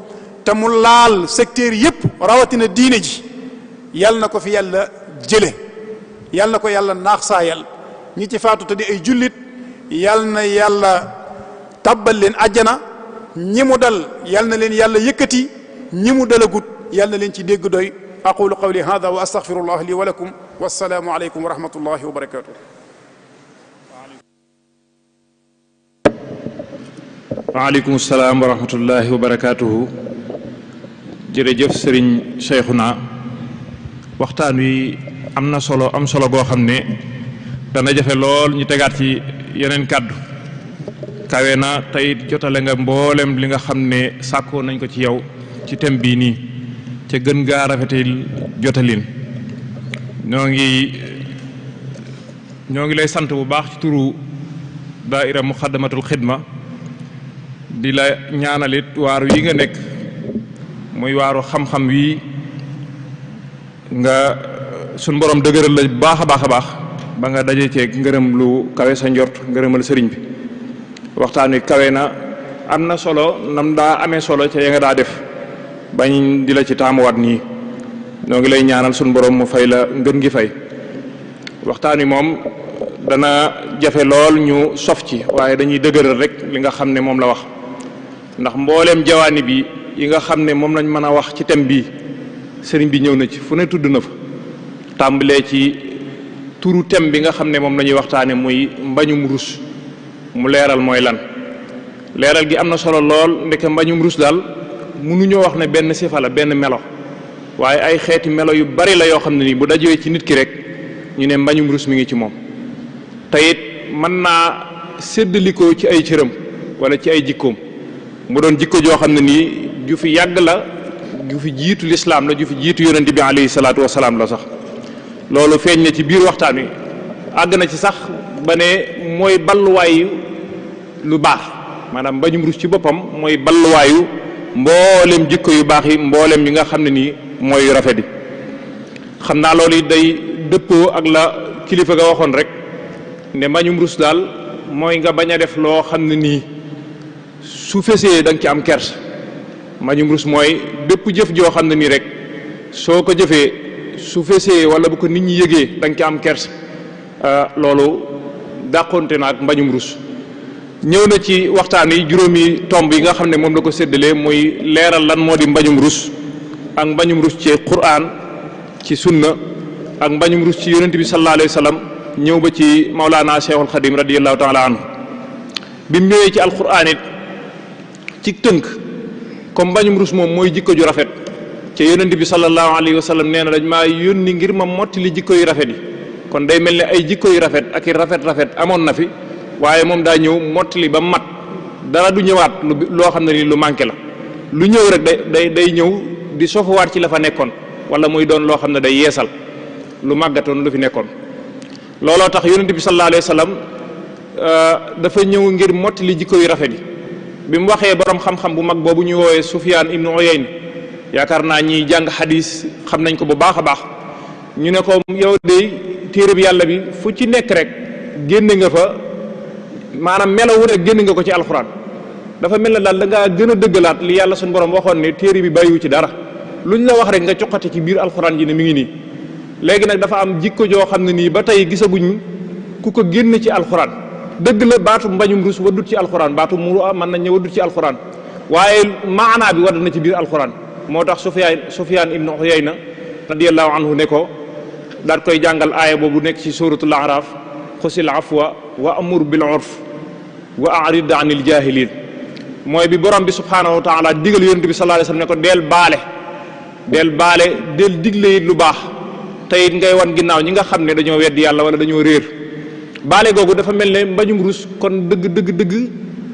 [SPEAKER 2] te mu laal secteur yépp rawatina diine ji, yàlla na ko fi yàlla jële, yàlla na ko yàlla naax saayal. ñi ci faatu te di ay jullit yàlla na yàlla tabbal leen àjjana, ñi mu dal yàlla na leen yàlla yëkkati, ñi mu dalagut yàlla na leen ci dégg doy. aqulu qawli hada wa astaghfirullah li wa lakum, wassalaamu aleykum wa rahmatullahi wa barakatuh.
[SPEAKER 1] waaleykum salaam wa rahmatullahi wa barakatuhu. jërëjëf sëriñ Cheikhouna, waxtaan wi am na solo goo xam ne dana jafe lool ñu tegaat ci yeneen kàddu. kawe na tey jotale nga mboolem li nga xam ne sàkkoo nañ ko ci yow ci thème bii nii ca gën gaa rafetil jotalin. ñoo ngi lay sant bu baax ci turu daaira muxaddamatul xidma, di la ñaanalit waaru yi nga nekk muy waaru xam-xam wi nga suñ borom dëgëral la baax a baax ba nga daje ceeg ngërëm lu kawe sa njort, ngërëmal sëriñ bi. waxtaan wi kawe na, am na solo nam daa amee solo ca ya nga daa def bañ di la ci taamuwaat nii. ñoo ngi lay ñaanal suñ borom mu fay la ngën gi fay. waxtaan wi moom dana jafe lool ñu sof ci, waaye dañuy dëgëral rek li nga xam ne moom la wax, ndax mbooleem jawaani bi yi nga xam ne moom lañ mën a wax ci thème bii sëriñ bi ñëw na ci fu ne tudd na fa tàmbalee ci turu thème bi nga xam ne moom la ñuy waxtaane muy mbañum rus mu leeral mooy lan leeral gi am na solo lool ndeke mbañum rus daal mënuñoo wax ne benn sifa la benn melo waaye ay xeeti melo yu bari la yoo xam ne nii bu dajee ci nit ki rek ñu ne mbañum rus mi ngi ci moom te it mën naa séddalikoo ci ay cëram wala ci ay jikkoom mu doon jikko joo xam ne nii ju fi yàgg la ju fi jiitu lislaam la ju fi jiitu yonente bi alayhi salaatu wasalaam la sax loolu feeñ na ci biir waxtaan wi àgg na ci sax ba ne mooy balluwaayu lu baax maanaam mbañum rus ci boppam mooy balluwaayu mboolem jikko yu baax yi mboolem yi nga xam ne nii mooy rafet yi xam naa loolu it day dëppoo ak la kilifa ga waxoon rek ne mbañum rus daal mooy nga bañ a def loo xam ne nii su fesee da nga ci am kers mbañum rus mooy bépp jëf joo xam ne nii rek soo ko jëfee su fesee wala bu ko nit ñi yëgee da nga ci am kers loolu dàqonte na ak mbañum rus ñëw na ci waxtaan yi juróomi tomb yi nga xam ne moom la ko séddalee muy leeral lan moo di mbañum rus ak mbañum rus ci Qur'an ci sunna ak mbañum rus ci yonent bi sallallahu alayhi wa sallam ñëw ba ci Maulana Cheikhul Khadim radiyallahu taala anhu bi mu ñëwee ci alquran it ci tënk comme mbañum rus moom mooy jikko ju rafet ci yonent bi sallallahu alayhi wa sallam nee na dañ maa yónni ngir ma mottali jikko yu rafet yi kon day mel ne ay jikko yu rafet ak i rafet amoon na fi waaye moom daa ñëw mottali ba mat dara du ñëwaat loo xam ne ni lu manqué la lu ñëw rek day ñëw di sofuwaat ci la fa nekkoon wala muy doon loo xam ne day yeesal lu màggatoon lu fi nekkoon looloo tax yonent bi sallallahu alayhi wa sallam dafa ñëw ngir mottali jikko yu rafet yi bi mu waxee borom xam-xam bu mag boobu ñu woowee Sufyaan ibnu Uyayna yaakaar naa ñiy jàng xadis xam nañ ko bu baax a baax ñu ne ko yow de téere bi yàlla bi fu ci nekk rek génne nga fa maanaam melawu rek génne nga ko ci alxuraan dafa mel ne daal da ngaa gën a dëggalaat li yàlla suñu borom waxoon ne téere bi bàyyiwu ci dara luñ la wax rek nga coqate ci biir alxuraan ji ne mi ngi nii léegi nag dafa am jikko joo xam ne nii ba tey gisaguñ ku ko génne ci alxuraan dëgg la baatu mbañum rus waddut ci alxuraan baatu mu mën nañ ne waddut ci alxuraan waaye maanaa bi wadd na ci biir alxuraan moo tax Sufyaan ibnu Uyayna radiyallahu anhu ne ko daal koy jàngal aaya boobu nekk ci suratul Araf xusil afwa wa amur bil urf wa a'rid anil jahilin mooy bi borom bi subhaanahu wa taala digal yonent bi sallallahu alayhi wasallam ne ko del baale del digle it lu baax te it ngay wan ginnaaw ñi nga xam ne dañoo weddi yàlla wala dañoo réer baale googu dafa mel ne mbañum rus kon dëgg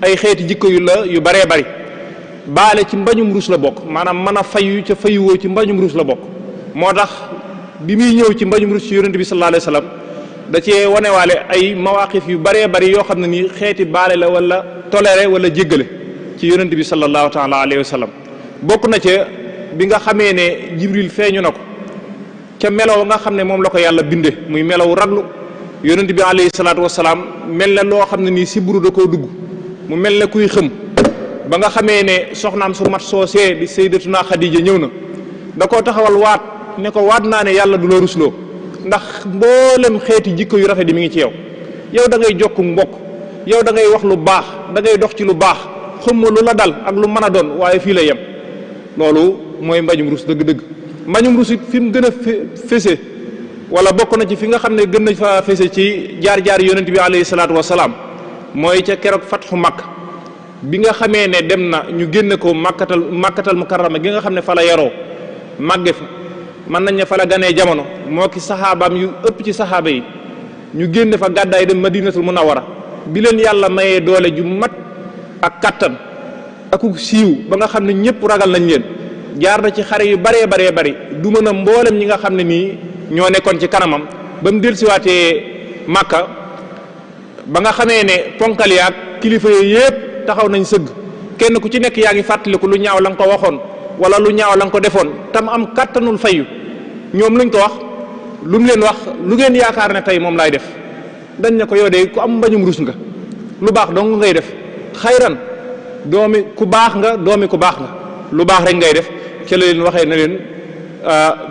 [SPEAKER 1] ay xeeti jikko yu baree bari baale ci mbañum rus la bokk maanaam mën a fayu ca fayuwoo ci mbañum rus la bokk moo tax bi muy ñëw ci mbañum rus ci yonent bi sallallahu alayhi wasallam da cee wanewaale ay mawaqif yu baree bari yoo xam ne nii xeeti baale la wala toléré wala jéggale ci yonent bi sallallahu taala alayhi wa sallam bokk na ca bi nga xamee ne jibril feeñu na ko ca melow nga xam ne moom la ko yàlla binde muy melow raglu yonent bi alayhi salaatu wasalaam mel na loo xam ne nii siburu da koo dugg mu mel ne kuy xëm ba nga xamee ne soxnaam su mat soosee di sayyidatuna Xadija ñëw na da koo taxawal waat ne ko waat naa ne yàlla du la rusloo ndax mboolem xeeti jikko yu rafet yi mi ngi ci yow da ngay jokku mbokk yow da ngay wax lu baax da ngay dox ci lu baax xumma lu la dal ak lu mën a doon waaye fii la yem loolu mooy mbañum rus dëgg-dëgg mbañum rus it fi mu gën a fese wala bokk na ci fi nga xam ne gën na fa fese ci jaar-jaar yonent bi alayhi salaatu wasalaam mooy ca keroog fatxu Makka bi nga xamee ne dem na ñu génne ko makkatal mukarrama gi nga xam ne fa la yaroo màgge fa mën nañ ne fa la ganee jamono moo ki saxaabaam yu ëpp ci saxaaba yi ñu génne fa gàddaay dem madinatul munawwara bi leen yàlla mayee doole ju mat ak kattan aku siiw ba nga xam ne ñëpp ragal nañ leen jaar na ci xare yu baree bari du mën a mboolem ñi nga xam ne nii ñoo nekkoon ci kanamam ba mu dellusiwaatee Makka ba nga xamee ne ponkal yaak kilifa yooyu yëpp taxaw nañ sëgg kenn ku ci nekk yaa ngi fàttaliku lu ñaaw la nga ko waxoon wala lu ñaaw la nga ko defoon tam am kattanul fayu ñoom luñ ko wax lu mu leen wax lu ngeen yaakaar ne tey moom laay def dañ ne ko yow de ku am mbañum rus nga lu baax dong ngay def xayran doomi ku baax nga doomi ku baax nga lu baax rek ngay def ca la leen waxee ne leen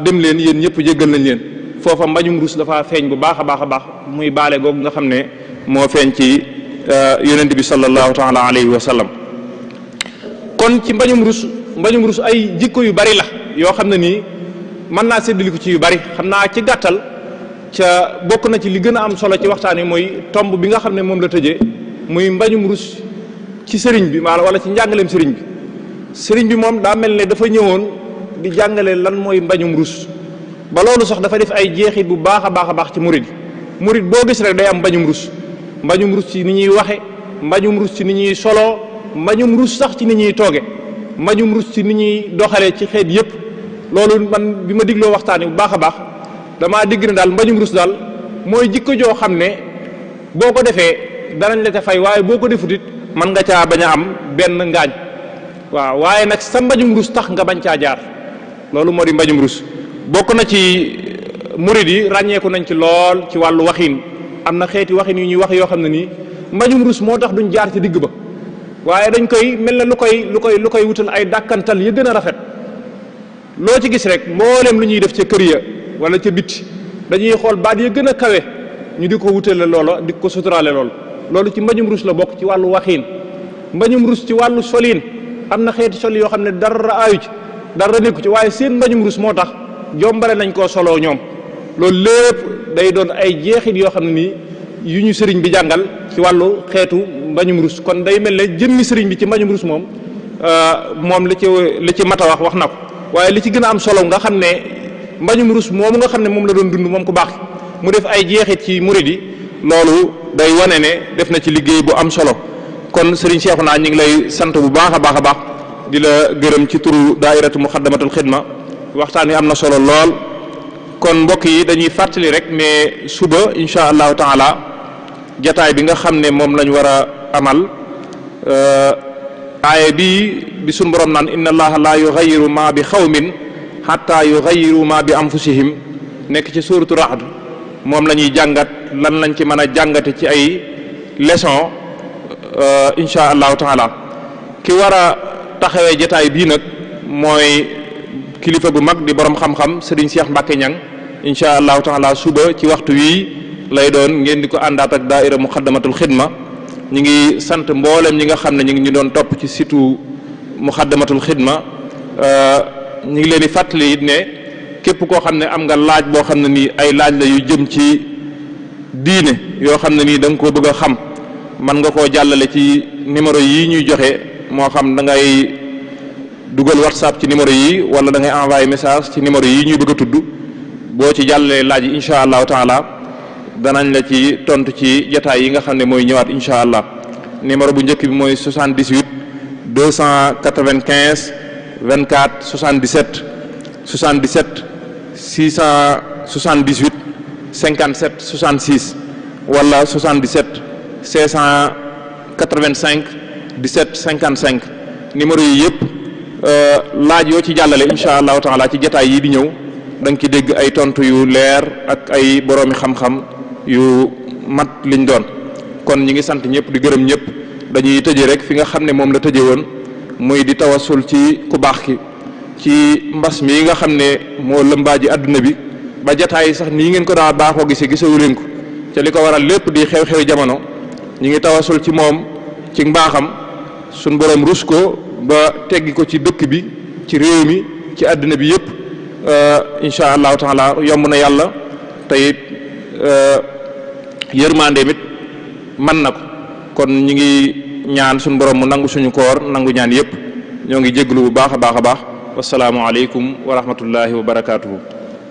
[SPEAKER 1] dem leen yéen ñëpp jéggal nañ leen foofa mbañum rus dafa feeñ bu baax a baax muy baale googu nga xam ne moo feeñ ci yonent bi sallallahu taala alayhi wa sallam kon ci mbañum rus mbañum rus ay jikko yu bari la yoo xam ne nii mën naa séddaliku ci yu bari xam naa ci gàttal ca bokk na ci li gën a am solo ci waxtaan wi mooy tomb bi nga xam ne moom la tëjee muy mbañum rus ci sëriñ bi wala ci njàngaleem sëriñ bi moom daa mel ne dafa ñëwoon di jàngale lan mooy mbañum rus ba loolu sax dafa def ay jeexit bu baax a baax ci murid boo gis rek day am mbañum rus ci ni ñuy waxe mbañum rus ci ni ñuy soloo mbañum rus sax ci ni ñuy tooge mbañum rus ci ni ñuy doxalee ci xeet yépp loolu man bi ma digloo waxtaan bu baax a baax damaa digg ne daal mbañum rus daal mooy jikko joo xam ne boo ko defee danañ la ca fay waaye boo ko defut it mën nga caa bañ a am benn ngaañ waaw waaye nag sa mbañum rus tax nga bañ caa jaar loolu moo di mbañum rus bokk na ci murid yi ràññeeku nañ ci lool ci wàllu waxin am na xeeti waxin yu ñuy wax yoo xam ne nii mbañum rus moo tax duñ jaar ci digg ba waaye dañ koy mel na lu koy wutal ay dàkkantal yi gën a rafet loo ci gis rek mboolem lu ñuy def ca kër ya wala ca bitti dañuy xool baat ya gën a kawe ñu di ko wutale loola di ko suturaale loolu ci mbañum rus la bokk ci wàllu waxin mbañum rus ci wàllu solin am na xeeti sol yoo xam ne dara aayu ci dara nekku ci waaye seen mbañum rus moo tax jombale nañ koo soloo ñoom loolu lépp day doon ay jeexit yoo xam ne nii yu ñu sëriñ bi jàngal ci wàllu xeetu mbañum rus kon day mel ne jëmmi sëriñ bi ci mbañum rus moom li ci mat a wax na ko waaye li ci gën a am solo nga xam ne mbañum rus moomu nga xam ne moom la doon dund moom ku baax mu def ay jeexit ci murid yi loolu day wane ne def na ci liggéey bu am solo kon sëriñ Cheikhouna ñu ngi lay sant bu baax a baax di la gërëm ci turu daairatu muxaddamatul xidma waxtaan wi am na solo lool kon mbokk yi dañuy fàttali rek ne suba insha allahu taala jataay bi nga xam ne moom lañ war a amal aaya bi suñ borom naan inna allaha la yughayyiru ma bi xawmin hatta yughayyiru ma bi anfusihim nekk ci suuratu Ra'd moom la ñuy jàngat lan lañ ci mën a jàngate ci ay leçon insha allahu taala ki war a taxawee jataay bii nag mooy kilifa bu mag di borom xam-xam Serigne Cheikh Mbacke Niang insha allahu taala suba ci waxtu wii lay doon ngeen di ko àndaat ak daaira muxaddamatul xidma ñu ngi sant mboolem ñi nga xam ne ñu ngi ñu doon topp ci site muxaddamatul xidma ñu ngi leen di fàttali it ne képp koo xam ne am nga laaj boo xam ne nii ay laaj la yu jëm ci diine yoo xam ne nii da nga koo bëgg a xam mën nga koo jàllale ci numéro yi ñuy joxe moo xam da ngay dugal WhatsApp ci numéro yi wala da ngay envoyer message ci numéro yi ñuy bëgg a tudd boo ci jàllalee laaj yi incha allahu taala danañ la ci tontu ci jataay yi nga xam ne mooy ñëwaat incha allah numéro bu njëkk bi mooy 78 295 24 77 77 678 57 66 wala 77 685 17 55 numéro yi yëpp laaj yoo ci jàllale incha allahu taala ci jataay yi di ñëw da nga ci dégg ay tontu yu leer ak ay boroomi xam-xam yu mat liñ doon kon ñi ngi sant ñëpp di gërëm ñëpp dañuy tëje rek fi nga xam ne moom la tëje woon muy di tawasul ci ku baax ki ci mbas mi nga xam ne moo lëmbaaji àdduna bi ba jataay sax nii ngeen ko daa baaxoo gisewu leen ko ca li ko waral lépp di xew-xewi jamono ñi ngi tawasul ci moom ci mbaaxam suñ borom rus ko ba teggi ko ci dëkk bi ci réew mi ci àdduna bi yëpp insha allahu taala yomb na yàlla te it yërmande mit man na ko kon ñi ngi ñaan suñ borom mu nangu suñu koor nangu ñaan yëpp ñoo ngi jégalu bu baax a baax wasalaamu aleykum wa rahmatullahi wa barakaatuhu